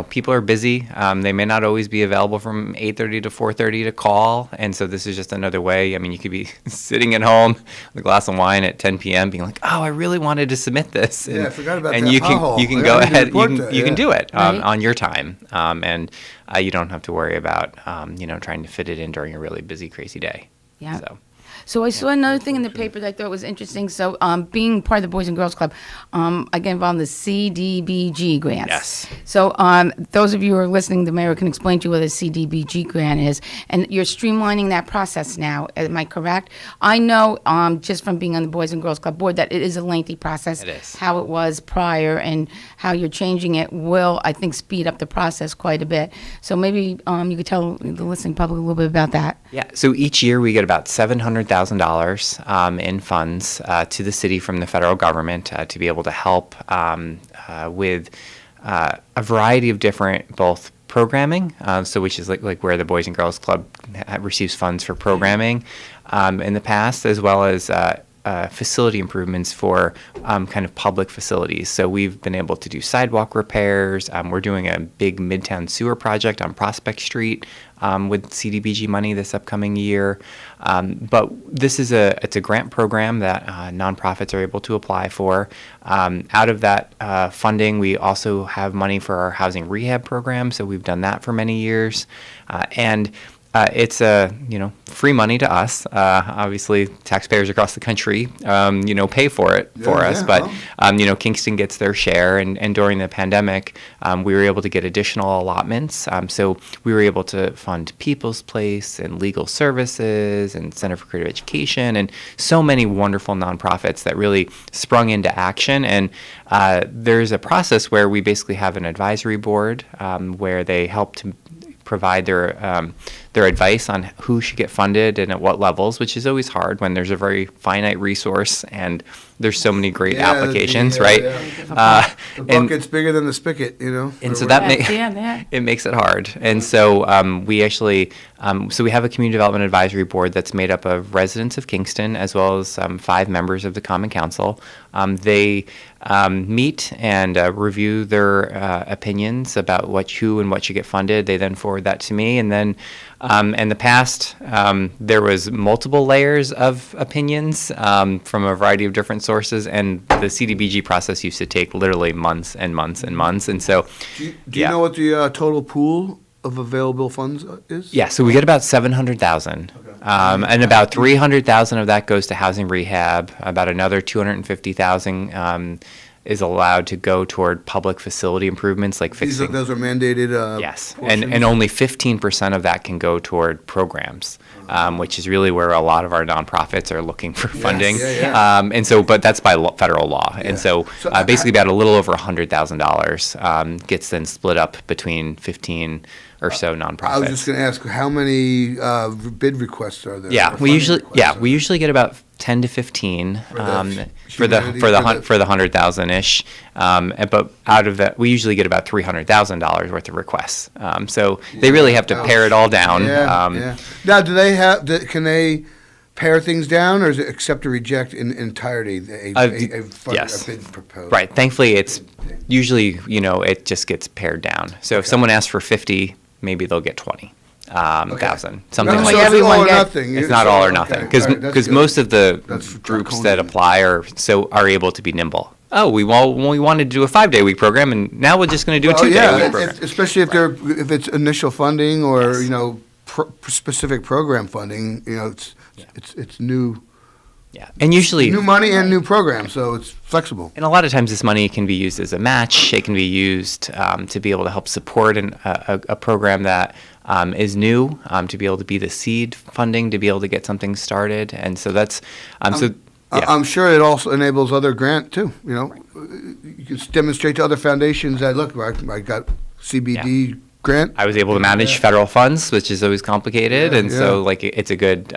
people are busy. They may not always be available from 8:30 to 4:30 to call, and so this is just another way. I mean, you could be sitting at home with a glass of wine at 10 p.m. being like, "Oh, I really wanted to submit this." And, I forgot about and that. You can go ahead. You can do it Right. on your time, and you don't have to worry about trying to fit it in during a really busy, crazy day. Yeah. So I saw another thing in the paper that I thought was interesting. So being part of the Boys and Girls Club, I get involved in the CDBG grants. Yes. So those of you who are listening, the mayor can explain to you what a CDBG grant is. And you're streamlining that process now. Am I correct? I know just from being on the Boys and Girls Club board that it is a lengthy process. It is. How it was prior and how you're changing it will, I think, speed up the process quite a bit. So maybe you could tell the listening public a little bit about that. Yeah, so each year we get about $700,000 in funds to the city from the federal government to be able to help with a variety of different both programming, so which is like where the Boys and Girls Club receives funds for programming in the past, as well as facility improvements for kind of public facilities. So we've been able to do sidewalk repairs. We're doing a big midtown sewer project on Prospect Street with CDBG money this upcoming year. But this is it's a grant program that nonprofits are able to apply for. Out of that funding, we also have money for our housing rehab program. So we've done that for many years. And it's free money to us. Obviously, taxpayers across the country, pay for it for us. But Kingston gets their share, and during the pandemic, we were able to get additional allotments. So we were able to fund People's Place and Legal Services and Center for Creative Education, and so many wonderful nonprofits that really sprung into action. And there's a process where we basically have an advisory board where they help to provide their advice on who should get funded and at what levels, which is always hard when there's a very finite resource and there's so many great applications, right? The bucket's bigger than the spigot, And so it makes it hard. And so we actually, we have a community development advisory board that's made up of residents of Kingston as well as 5 members of the Common Council. They meet and review their opinions about who and what should get funded. They then forward that to me, and then in the past, there was multiple layers of opinions from a variety of different sources, and the CDBG process used to take literally months and months and months. And so, do you know what the total pool of available funds is? Yeah, so we get about $700,000, and about $300,000 of that goes to housing rehab. About another $250,000 is allowed to go toward public facility improvements like fixing. Those are mandated. Yes, and only 15% of that can go toward programs, which is really where a lot of our nonprofits are looking for funding. And so, but that's by federal law. And so basically about a little over $100,000 gets then split up between 15 or so nonprofits. I was just going to ask, how many bid requests are there? Yeah, we usually get about 10 to 15 For the for the humanity, for the for hun- the- for the 100,000 ish. But out of that, we usually get about $300,000 worth of requests. So they really have to pare it all down. Yeah. Now, do they have? Can they pare things down, or is it accept or reject in entirety Yes. a bid proposed? Right. Thankfully, it's usually, it just gets pared down. So if someone asks for 50, maybe they'll get 20,000. Something So like it's that. all or nothing. It's not all or nothing, Okay. All right, that's because good. most of the That's groups that draconian. apply are able to be nimble. Oh, we wanted to do a 5-day-week program, and now we're just going to do a 2-day-week program. Especially if it's initial funding or specific program funding. It's new. Yeah, and usually New money and new program, so it's flexible. And a lot of times this money can be used as a match. It can be used to be able to help support a program that is new, to be able to be the seed funding, to be able to get something started. And so that's, I'm sure it also enables other grant too, You can demonstrate to other foundations that, look, I got CBD grant. I was able to manage federal funds, which is always complicated, and so it's a good.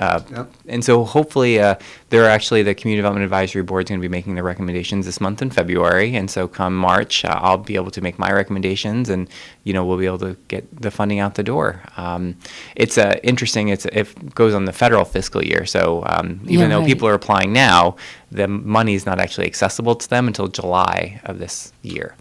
And so hopefully, the Community Development Advisory Board is going to be making the recommendations this month in February, and so come March, I'll be able to make my recommendations, and we'll be able to get the funding out the door. It's interesting. It goes on the federal fiscal year, so even though people are applying now, the money is not actually accessible to them until July of this year.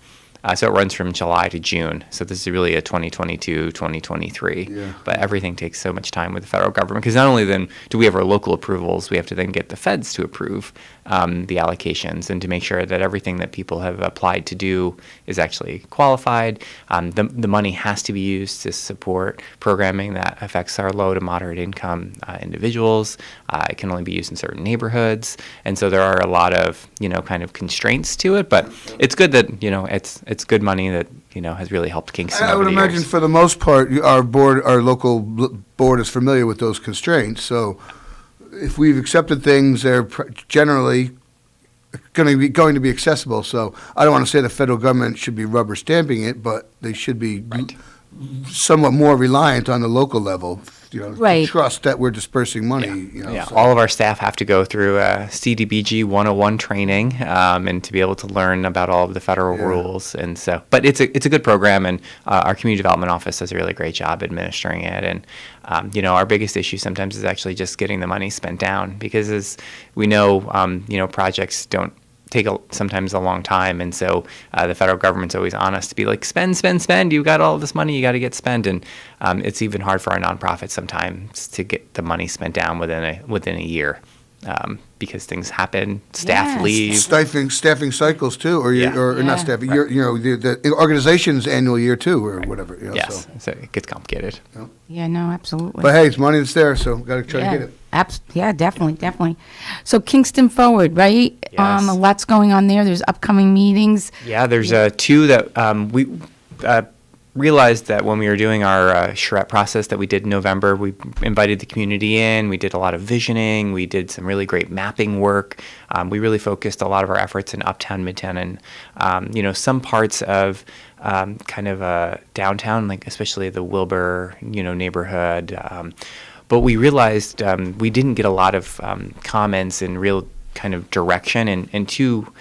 So it runs from July to June. So this is really a 2022, 2023. Yeah. But everything takes so much time with the federal government, because not only then do we have our local approvals, we have to then get the feds to approve the allocations and to make sure that everything that people have applied to do is actually qualified. The money has to be used to support programming that affects our low to moderate income individuals. It can only be used in certain neighborhoods. And so there are a lot of, kind of constraints to it. But it's good that, it's good money that has really helped Kingston. I would imagine for the most part, our local board is familiar with those constraints. So if we've accepted things, they're generally going to be accessible. So I don't want to say the federal government should be rubber stamping it, but they should be somewhat more reliant on the local level. To trust that we're dispersing money. All of our staff have to go through CDBG 101 training, and to be able to learn about all of the federal rules. And so, but it's a good program, and our community development office does a really great job administering it. And our biggest issue sometimes is actually just getting the money spent down, because as we know, projects don't take sometimes a long time, and so the federal government's always on us to be like, spend. You got all this money, you got to get spent, and it's even hard for our nonprofits sometimes to get the money spent down within a year, because things happen, staff leave, staffing cycles too, or not staffing, the organization's annual year too, or whatever. Yes, so it gets complicated. Yeah, no, absolutely. But hey, it's money that's there, so got to try to get it. Yeah, definitely. So Kingston Forward, right? Yes. A lot's going on there. There's upcoming meetings. Yeah, there's two that we realized that when we were doing our charrette process that we did in November, we invited the community in. We did a lot of visioning. We did some really great mapping work. We really focused a lot of our efforts in Uptown, Midtown, and some parts of kind of downtown, like especially the Wilbur, neighborhood. But we realized we didn't get a lot of comments and real kind of direction in two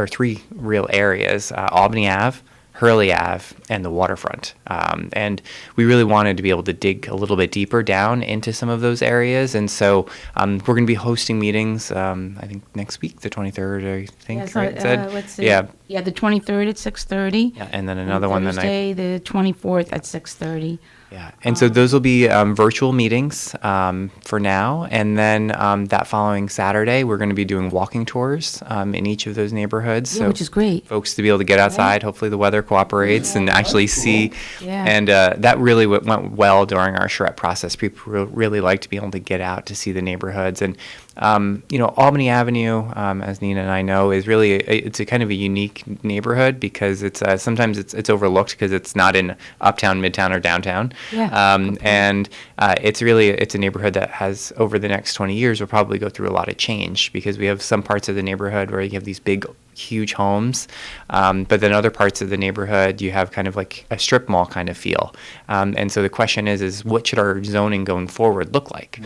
three real areas: Albany Ave, Hurley Ave, and the waterfront. And we really wanted to be able to dig a little bit deeper down into some of those areas. And so we're going to be hosting meetings, I think next week, the 23rd, I think, right? Let's see. Yeah, the 23rd at 6:30. Yeah, and then another one the night. Thursday, the 24th at 6:30. Yeah, and so those will be virtual meetings for now, and then that following Saturday, we're going to be doing walking tours in each of those neighborhoods. Yeah, which is great. Folks to be able to get outside, hopefully the weather cooperates, and actually see. Yeah. And that really went well during our charrette process. People really like to be able to get out to see the neighborhoods. And Albany Avenue, as Nina and I know, is really it's a kind of a unique neighborhood, because it's sometimes it's overlooked because it's not in Uptown, Midtown, or downtown. Yeah. And it's a neighborhood that has, over the next 20 years, will probably go through a lot of change, because we have some parts of the neighborhood where you have these big huge homes. But then other parts of the neighborhood, you have kind of like a strip mall kind of feel. And so the question is what should our zoning going forward look like?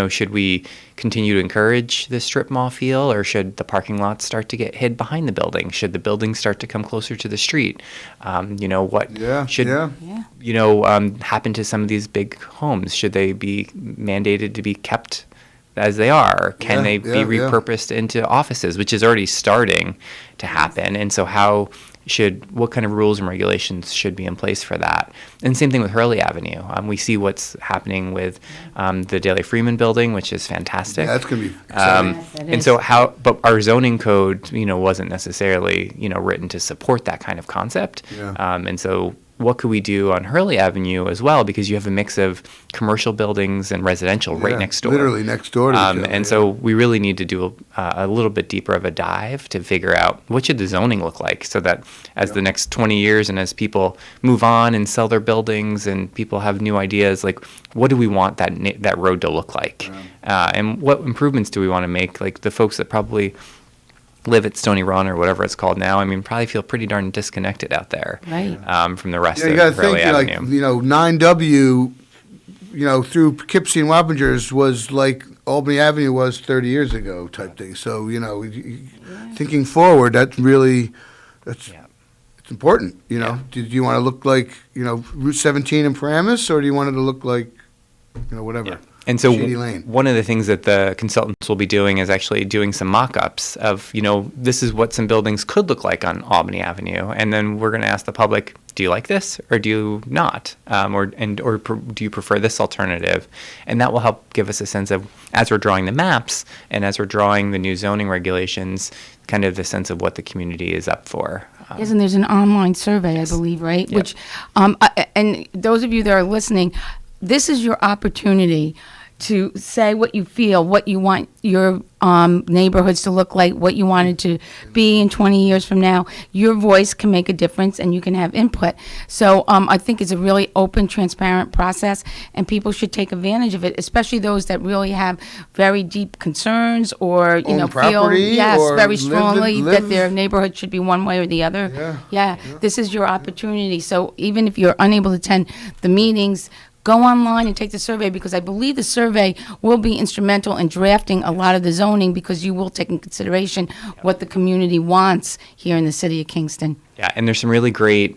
Should we continue to encourage the strip mall feel, or should the parking lots start to get hid behind the building? Should the buildings start to come closer to the street? What should happen to some of these big homes? Should they be mandated to be kept as they are? Can they be repurposed into offices, which is already starting to happen? And so what kind of rules and regulations should be in place for that? And same thing with Hurley Avenue. We see what's happening with the Daley Freeman building, which is fantastic. Yeah, that's going to be exciting. And so but our zoning code, wasn't necessarily, written to support that kind of concept. Yeah. And so what could we do on Hurley Avenue as well? Because you have a mix of commercial buildings and residential right next door. Literally next door to each other. And so we really need to do a little bit deeper of a dive to figure out what should the zoning look like, so that as the next 20 years and as people move on and sell their buildings and people have new ideas, like what do we want that road to look like? And what improvements do we want to make? Like the folks that probably live at Stony Run or whatever it's called now, probably feel pretty darn disconnected out there, right? From the rest you of got to Hurley think, Avenue. 9W, through Poughkeepsie and Wappingers was like Albany Avenue was 30 years ago type thing. So, thinking forward, it's important, Did you want to look like, Route 17 in Paramus, or do you want it to look like, whatever? Yeah. And so Shady Lane. One of the things that the consultants will be doing is actually doing some mock-ups of, this is what some buildings could look like on Albany Avenue. And then we're going to ask the public, do you like this or do you not? Or do you prefer this alternative? And that will help give us a sense of, as we're drawing the maps and as we're drawing the new zoning regulations, kind of the sense of what the community is up for. Yes, and there's an online survey, I believe, right? Yep. Which, and those of you that are listening, this is your opportunity to say what you feel, what you want your neighborhoods to look like, what you want it to be in 20 years from now. Your voice can make a difference and you can have input. So I think it's a really open, transparent process, and people should take advantage of it, especially those that really have very deep concerns or, feel, very strongly that their neighborhood should be one way or the other. Yeah, this is your opportunity. So even if you're unable to attend the meetings, go online and take the survey, because I believe the survey will be instrumental in drafting a lot of the zoning, because you will take in consideration what the community wants here in the city of Kingston. Yeah, and there's some really great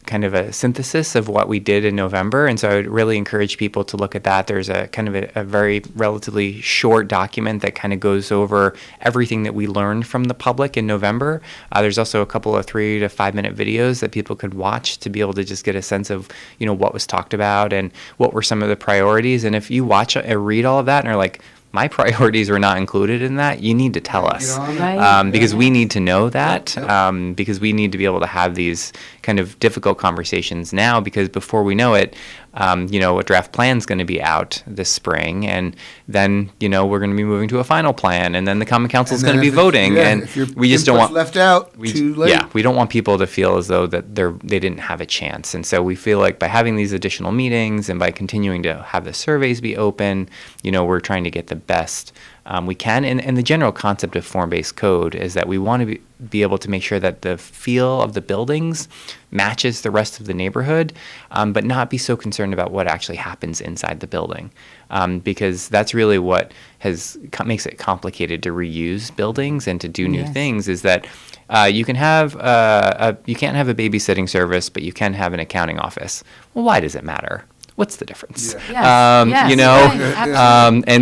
kind of a synthesis of what we did in November, and so I would really encourage people to look at that. There's a kind of a very relatively short document that kind of goes over everything that we learned from the public in November. There's also a couple of 3 to 5 minute videos that people could watch to be able to just get a sense of, what was talked about and what were some of the priorities. And if you watch or read all of that and are like, my priorities were not included in that, you need to tell us. Because we need to know that, because we need to be able to have these kind of difficult conversations now, because before we know it, a draft plan is going to be out this spring, and then, we're going to be moving to a final plan, and then the Common Council is going to be voting, and we just don't want left out too late. Yeah, we don't want people to feel as though that they didn't have a chance, and so we feel like by having these additional meetings and by continuing to have the surveys be open, we're trying to get the best we can. And the general concept of form-based code is that we want to be able to make sure that the feel of the buildings matches the rest of the neighborhood, but not be so concerned about what actually happens inside the building, because that's really what makes it complicated to reuse buildings and to do new things, is that you can't have a babysitting service, but you can have an accounting office. Well, why does it matter? What's the difference? And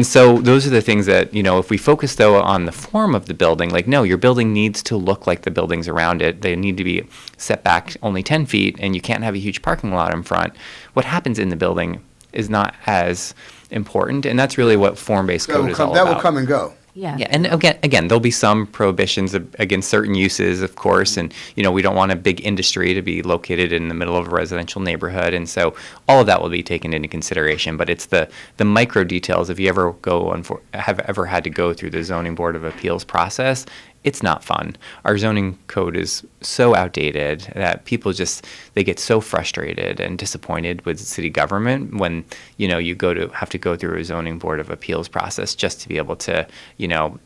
so those are the things that, if we focus though on the form of the building, like, no, your building needs to look like the buildings around it. They need to be set back only 10 feet, and you can't have a huge parking lot in front. What happens in the building is not as important, and that's really what form-based code is all about. That will come and go. Yeah. Yeah, and again, there'll be some prohibitions against certain uses, of course, and we don't want a big industry to be located in the middle of a residential neighborhood, and so all of that will be taken into consideration. But it's the micro details. If you ever have ever had to go through the Zoning Board of Appeals process, it's not fun. Our zoning code is so outdated that people they get so frustrated and disappointed with city government when, you know, you have to go through a zoning board of appeals process just to be able to, you know,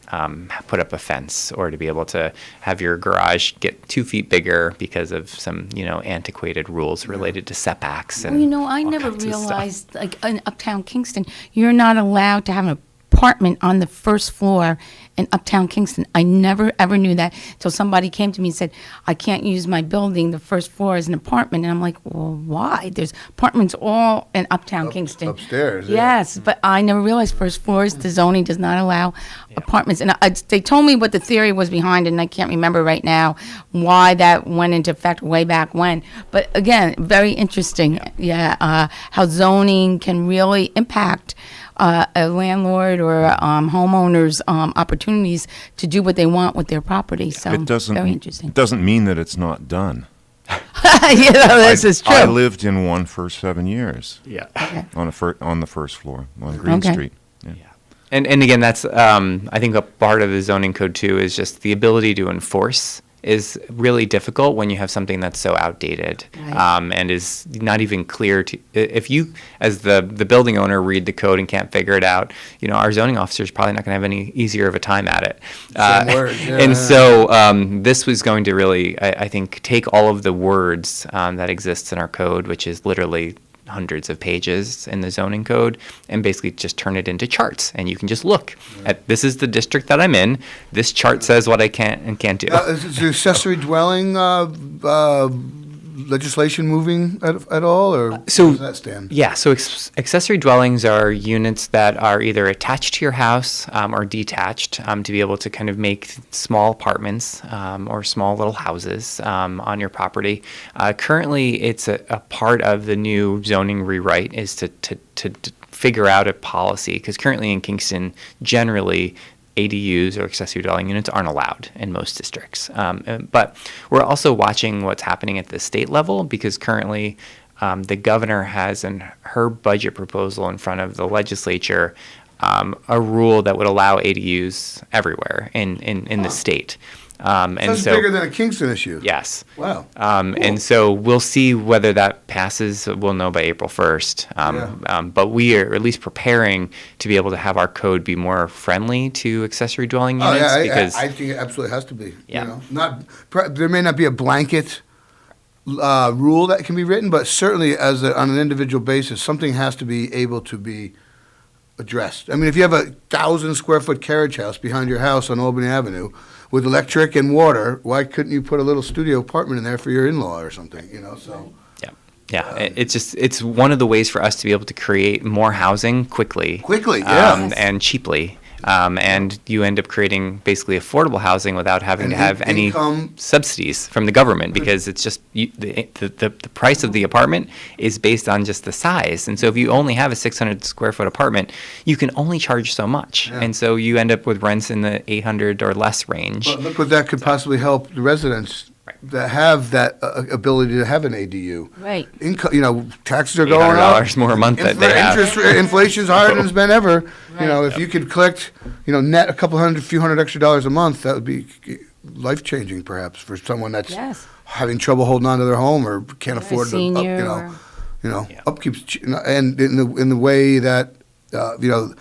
put up a fence or to be able to have your garage get 2 feet bigger because of some, you know, antiquated rules related to setbacks. And Well, you know, I never realized, like in Uptown Kingston, you're not allowed to have an apartment on the first floor in Uptown Kingston. I never ever knew that until somebody came to me and said, I can't use my building, the first floor as an apartment. And I'm like, well, why? There's apartments all in Uptown Kingston. Upstairs. Yes, but I never realized first floors, the zoning does not allow apartments. And they told me what the theory was behind it, and I can't remember right now why that went into effect way back when. But again, very interesting, how zoning can really impact a landlord or homeowner's opportunities to do what they want with their property. So very interesting. It doesn't mean that it's not done. This is true. I lived in one for 7 years. Yeah. Okay. On the first floor on Green Okay. Street. Yeah. And again, that's I think a part of the zoning code too is just the ability to enforce is really difficult when you have something that's so outdated and is not even clear to. If you, as the building owner, read the code and can't figure it out, you know, our zoning officer is probably not going to have any easier of a time at it. And so this was going to really, I think, take all of the words that exists in our code, which is literally hundreds of pages in the zoning code, and basically just turn it into charts, and you can just look at, this is the district that I'm in, this chart says what I can and can't do. Is the accessory dwelling legislation moving at all, or where does that stand? Yeah, so accessory dwellings are units that are either attached to your house or detached to be able to kind of make small apartments or small little houses on your property. Currently, it's a part of the new zoning rewrite is to figure out a policy, because currently in Kingston, generally, ADUs or accessory dwelling units aren't allowed in most districts. But we're also watching what's happening at the state level, because currently the governor has in her budget proposal in front of the legislature a rule that would allow ADUs everywhere in the state. And so it's bigger than a Kingston issue. Yes. Wow. Cool. And so we'll see whether that passes. We'll know by April 1st. But we are at least preparing to be able to have our code be more friendly to accessory dwelling units. Because I think it absolutely has to be. Yeah. You know? There may not be a blanket rule that can be written, but certainly on an individual basis, something has to be able to be addressed. I mean, if you have a 1,000-square-foot carriage house behind your house on Albany Avenue with electric and water, why couldn't you put a little studio apartment in there for your in-law or something, you know, so. Yeah, it's one of the ways for us to be able to create more housing quickly. And cheaply. And you end up creating basically affordable housing without having to have any subsidies from the government, because it's just the price of the apartment is based on just the size. And so if you only have a 600 square foot apartment, you can only charge so much. And so you end up with rents in the 800 or less range. But look what that could possibly help the residents that have that ability to have an ADU. Right. You know, taxes are going up. $800 more a month that they have. Inflation's higher than it's been ever. Right. You know, if you could collect, you know, net a few hundred extra dollars a month, that would be life-changing perhaps for someone that's having trouble holding on to their home or can't afford the upkeep. And in the way that, you know,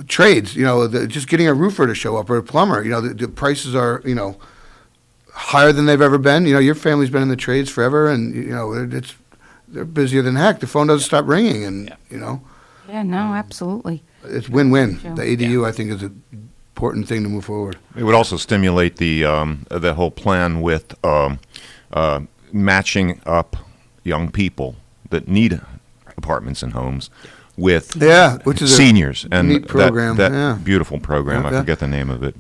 trades, you know, just getting a roofer to show up or a plumber, you know, the prices are, you know, higher than they've ever been. You know, your family's been in the trades forever, and you know they're busier than heck. The phone doesn't stop ringing, and you know. Yeah, no, absolutely. It's win-win. The ADU, I think, is an important thing to move forward. It would also stimulate the whole plan with matching up young people that need apartments and homes with which is seniors, a and neat program. that beautiful program. I forget the name of it.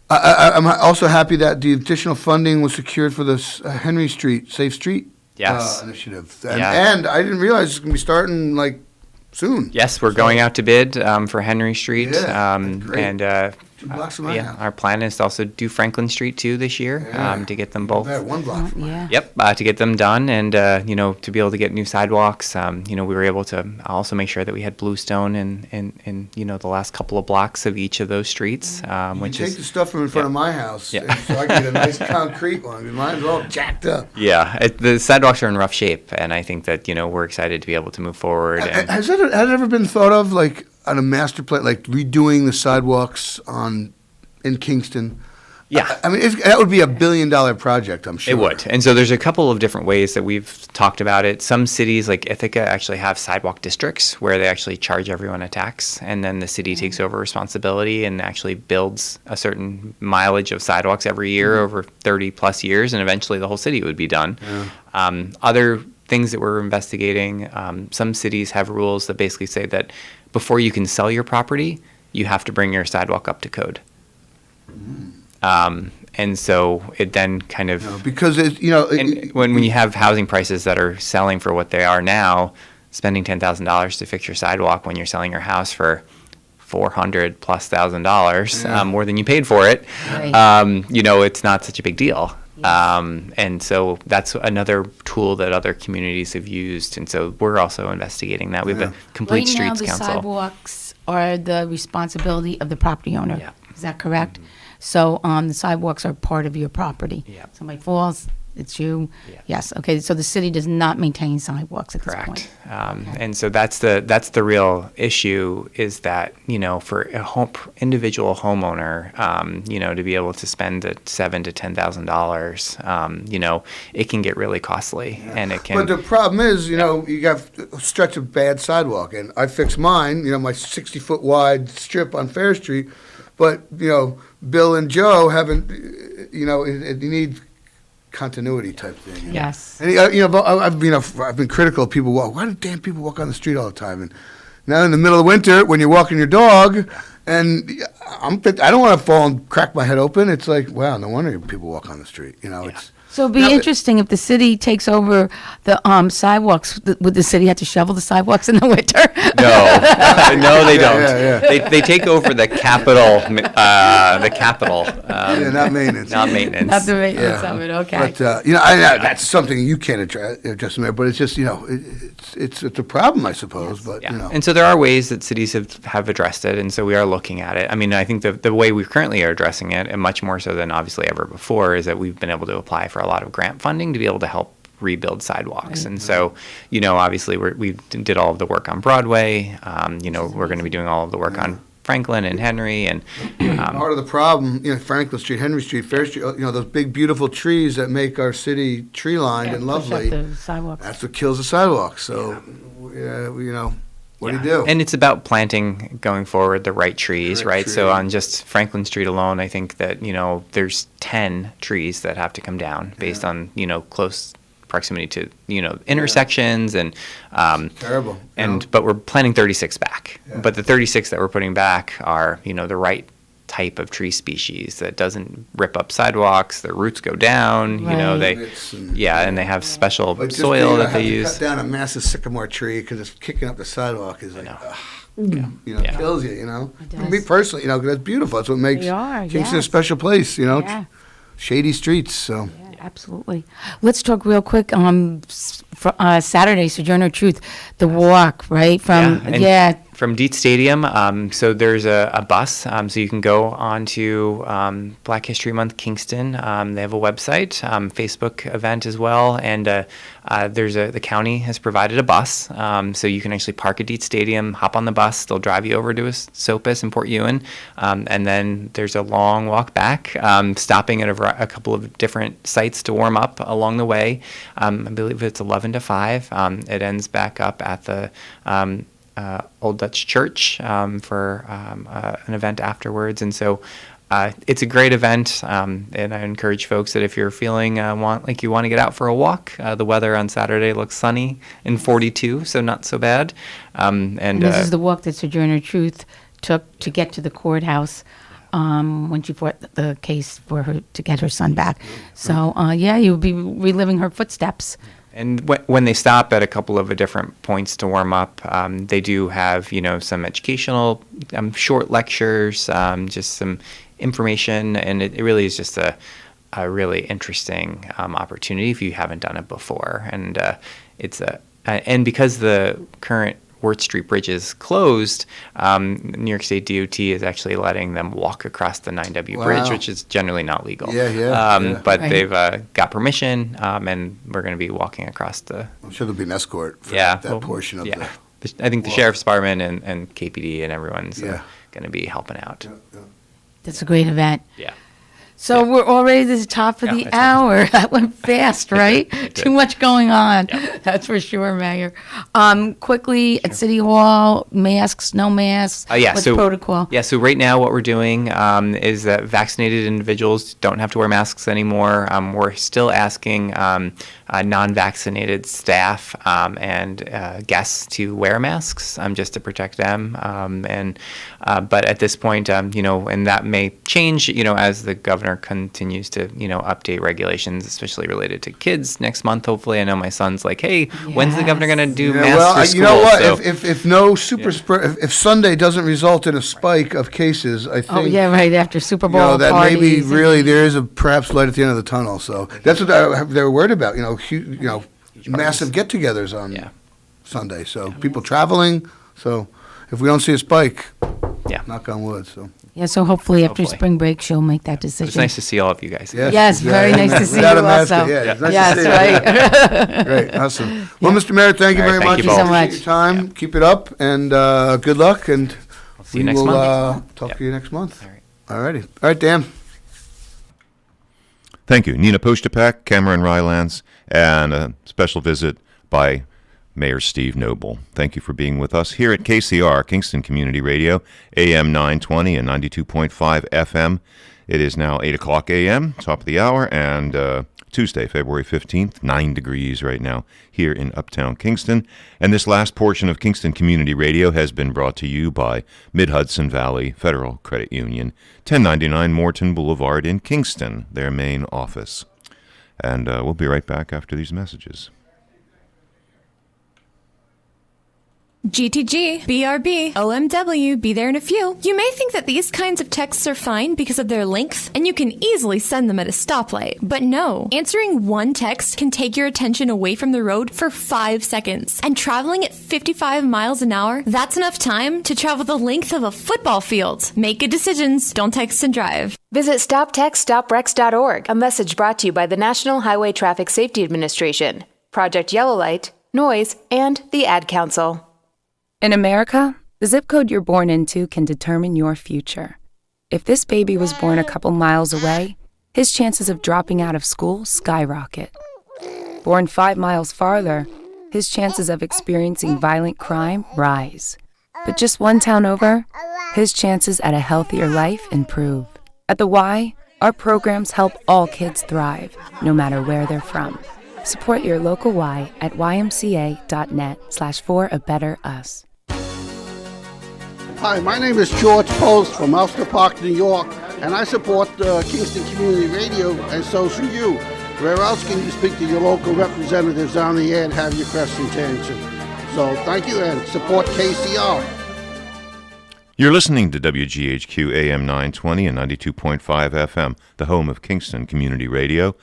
I'm also happy that the additional funding was secured for the Henry Street Safe Street initiative. And I didn't realize it's going to be starting like soon. Yes, we're going out to bid for Henry Street, great. and 2 blocks from my house. Our plan is to also do Franklin Street too this year, to get them both. 1 block from my house. Yep, to get them done and, to be able to get new sidewalks. We were able to also make sure that we had bluestone in the last couple of blocks of each of those streets. Which take the stuff from in front of my house, and so I can get a nice concrete one. Mine's all jacked up. Yeah, the sidewalks are in rough shape, and I think that, we're excited to be able to move forward. Has it ever been thought of, like, on a master plan, like redoing the sidewalks in Kingston? Yeah. I mean, that would be $1 billion project, I'm sure. It would. And so there's a couple of different ways that we've talked about it. Some cities like Ithaca actually have sidewalk districts where they actually charge everyone a tax, and then the city takes over responsibility and actually builds a certain mileage of sidewalks every year over 30 plus years, and eventually the whole city would be done. Yeah. Other things that we're investigating, some cities have rules that basically say that before you can sell your property, you have to bring your sidewalk up to code. And so it then kind of because when you have housing prices that are selling for what they are now, spending $10,000 to fix your sidewalk when you're selling your house for $400,000+ more than you paid for it, Right. It's not such a big deal. And so that's another tool that other communities have used, and so we're also investigating that. We have a complete Right streets now, the council. sidewalks are the responsibility of the property owner. Yeah. Is that correct? So the sidewalks are part of your property. Yeah. Somebody falls, it's you. Yeah. Yes. Okay. So the city does not maintain sidewalks at this point. Correct. And so that's the real issue, is that, for a individual homeowner, to be able to spend the $7,000 to $10,000, it can get really costly, and it can. But the problem is, you got a stretch of bad sidewalk, and I fixed mine, my 60-foot wide strip on Fair Street, but, Bill and Joe haven't, you need continuity type thing. Yes. And I've been critical of people walk. Why do damn people walk on the street all the time? And now in the middle of winter, when you're walking your dog, and I don't want to fall and crack my head open. It's like, wow, no wonder people walk on the street. It's. So it'd be interesting if the city takes over the sidewalks. Would the city have to shovel the sidewalks in the winter? No, they don't. Yeah. They take over the capital. Not maintenance. Not maintenance. Not the maintenance of it. Okay. But that's something you can't address, but it's just it's a problem, I suppose. But And so there are ways that cities have addressed it, and so we are looking at it. I mean, I think the way we currently are addressing it, and much more so than obviously ever before, is that we've been able to apply for a lot of grant funding to be able to help rebuild sidewalks. And so, obviously we did all of the work on Broadway. We're going to be doing all of the work on Franklin and Henry. And part of the problem, Franklin Street, Henry Street, Fair Street, those big, beautiful trees that make our city tree-lined and lovely, The sidewalks. that's what kills the sidewalks. So, what do you do? And it's about planting going forward the right trees, Correct right? tree. So on just Franklin Street alone, I think that, there's 10 trees that have to come down based on, close proximity to, intersections and Terrible. but we're planting 36 back. Yeah. But the 36 that we're putting back are, the right type of tree species that doesn't rip up sidewalks. Their roots go down, and they have special But just soil being that they have to use. cut down a massive sycamore tree because it's kicking up the sidewalk is like, kills you, For me personally, 'cause that's beautiful. That's what makes They are, Kingston a yes. special place, Yeah. shady streets, so. Absolutely. Let's talk real quick. Saturday, Sojourner Truth, the walk, right? From Dietz Stadium. So there's a bus. So you can go on to Black History Month Kingston. They have a website, Facebook event as well, and the county has provided a bus. So you can actually park at Dietz Stadium, hop on the bus. They'll drive you over to Esopus and Port Ewan, and then there's a long walk back, stopping at a couple of different sites to warm up along the way. I believe it's 11 to 5. It ends back up at the Old Dutch Church for an event afterwards. And so it's a great event, and I encourage folks that if you're feeling you want to get out for a walk, the weather on Saturday looks sunny and 42, so not so bad. And this is the walk that Sojourner Truth took to get to the courthouse when she fought the case for her to get her son back. So, you'll be reliving her footsteps. And when they stop at a couple of different points to warm up, they do have, some educational short lectures, just some information, and it really is just a really interesting opportunity if you haven't done it before. And and because the current Wirt Street Bridge is closed, New York State DOT is actually letting them walk across the 9W Bridge, which is generally not legal. But they've got permission, and we're going to be walking across the... I'm sure there'll be an escort for that portion of the... I think the Sheriff's Department and KPD and everyone's going to be helping out. That's a great event. Yeah. So we're already at the top of the hour. That went fast, right? Too much going on. Yeah. That's for sure, Mayor. Quickly, at City Hall, masks, no masks? What's protocol? Yeah, so right now what we're doing is that vaccinated individuals don't have to wear masks anymore. We're still asking non-vaccinated staff and guests to wear masks just to protect them. But at this point, and that may change, as the governor continues to, update regulations, especially related to kids next month. Hopefully, I know my son's like, hey, when's the governor going to do masks for school? You know what? So, if no if Sunday doesn't result in a spike of cases, I think. Oh yeah, right after Super Bowl that parties. maybe really there is a perhaps light at the end of the tunnel. So that's what they're worried about. Massive get-togethers on Sunday. So people traveling. So if we don't see a spike, knock on wood. So. Yeah, so hopefully after spring break, she'll make that decision. It's nice to see all of you guys. Yes, very nice to see you also. Right. Great, awesome. Well, Mr. Mayor, thank you very much. Thank you so much. Your time. Keep it up, and good luck, and see you next month. Talk to you next month. All righty. All right, Dan. Thank you. Nina Postapak, Cameron Rylance, and a special visit by Mayor Steve Noble. Thank you for being with us here at KCR, Kingston Community Radio, AM 920 and 92.5 FM. It is now 8 o'clock a.m., top of the hour, and Tuesday, February 15th, 9 degrees right now here in Uptown Kingston. And this last portion of Kingston Community Radio has been brought to you by Mid-Hudson Valley Federal Credit Union, 1099 Morton Boulevard in Kingston, their main office. And we'll be right back after these messages. GTG, BRB, OMW, be there in a few. You may think that these kinds of texts are fine because of their length, and you can easily send them at a stoplight. But no, answering one text can take your attention away from the road for 5 seconds. And traveling at 55 miles an hour, that's enough time to travel the length of a football field. Make good decisions, don't text and drive. Visit StopTextStopWrecks.org, a message brought to you by the National Highway Traffic Safety Administration, Project Yellow Light, Noise, and the Ad Council. In America, the zip code you're born into can determine your future. If this baby was born a couple miles away, his chances of dropping out of school skyrocket. Born 5 miles farther, his chances of experiencing violent crime rise. But just one town over, his chances at a healthier life improve. At the Y, our programs help all kids thrive, no matter where they're from. Support your local Y at ymca.net/forabetterus. Hi, my name is George Post from Ulster Park, New York, and I support Kingston Community Radio, and so should you. Where else can you speak to your local representatives on the air and have your questions answered? So thank you, and support KCR. You're listening to WGHQ AM 920 and 92.5 FM, the home of Kingston Community Radio.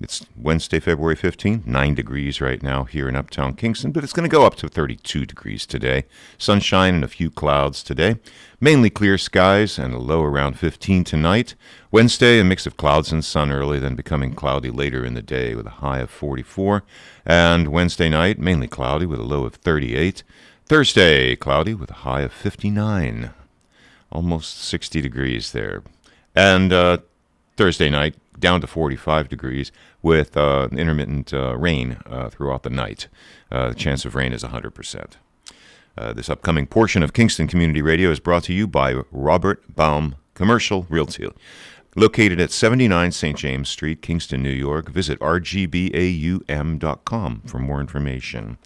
It's Wednesday, February 15th, 9 degrees right now here in Uptown Kingston, but it's going to go up to 32 degrees today. Sunshine and a few clouds today. Mainly clear skies and a low around 15 tonight. Wednesday, a mix of clouds and sun early, then becoming cloudy later in the day with a high of 44. And Wednesday night, mainly cloudy with a low of 38. Thursday, cloudy with a high of 59. Almost 60 degrees there. And Thursday night, down to 45 degrees with intermittent rain throughout the night. The chance of rain is 100%. This upcoming portion of Kingston Community Radio is brought to you by Robert Baum Commercial Realty. Located at 79 St. James Street, Kingston, New York. Visit rgbaum.com for more information.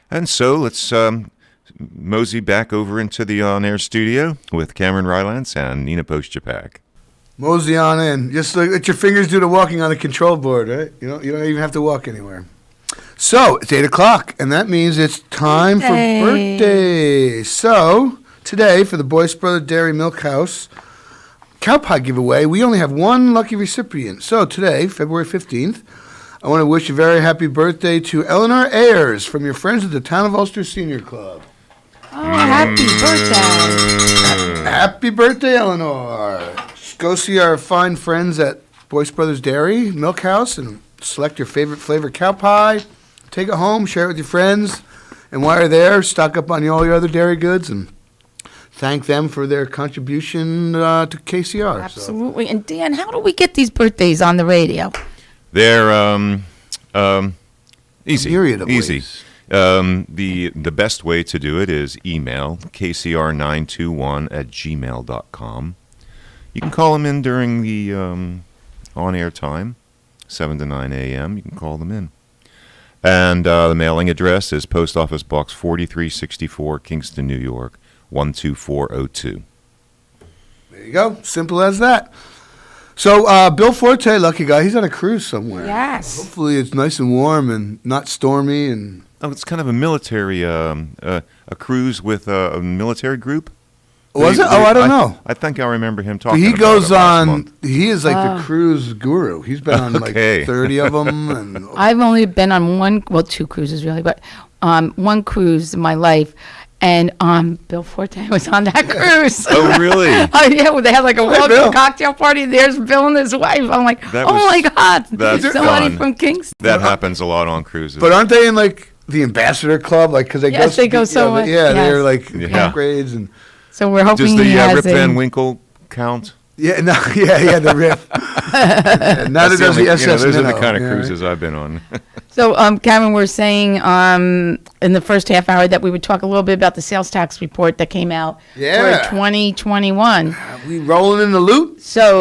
And so let's mosey back over into the on-air studio with Cameron Rylance and Nina Postapak. Mosey on in. Just let your fingers do the walking on the control board, right? You don't even have to walk anywhere. So, it's 8 o'clock, and that means it's time for birthdays. So, today, for the Boyce Brother Dairy Milk House cow pie giveaway, we only have one lucky recipient. So, today, February 15th, I want to wish a very happy birthday to Eleanor Ayers from your friends at the Town of Ulster Senior Club. Oh, happy birthday. Happy birthday, Eleanor. Go see our fine friends at Boyce Brothers Dairy Milk House and select your favorite flavor cow pie. Take it home, share it with your friends. And while you're there, stock up on all your other dairy goods and thank them for their contribution to KCR. Absolutely. And Dan, how do we get these birthdays on the radio? They're easy. A myriad of easy. ways. The best way to do it is email kcr921@gmail.com. You can call them in during the on-air time, 7 to 9 a.m. You can call them in. And the mailing address is Post Office Box 4364, Kingston, New York, 12402. There you go. Simple as that. So, Bill Forte, lucky guy, he's on a cruise somewhere. Yes. Hopefully it's nice and warm and not stormy. And it's kind of a military, a cruise with a military group. Was it? I don't know. I think I remember him talking He about goes it last on, month. he is like the cruise guru. He's been on like 30 of them. And I've only been on two cruises really, but one cruise in my life. And Bill Forte was on that cruise. Oh, really? Oh, yeah, well, they had like a welcome cocktail party. There's Bill and his wife. I'm like, my God. That's somebody fun. from Kingston. That happens a lot on cruises. But aren't they in like the ambassador club? Like, because they Yes, they go so much. Yeah, Yes. they're like Yeah. upgrades and. So we're hoping Does the he has Rip a- Van Winkle count? Yeah, no, yeah, the Rip. Now That's that does the SS those are the Minnow. kind of Yeah, cruises I've been on. So, Cameron, we're saying in the first half hour that we would talk a little bit about the sales tax report that came out Yeah. for 2021. We rolling in the loot? So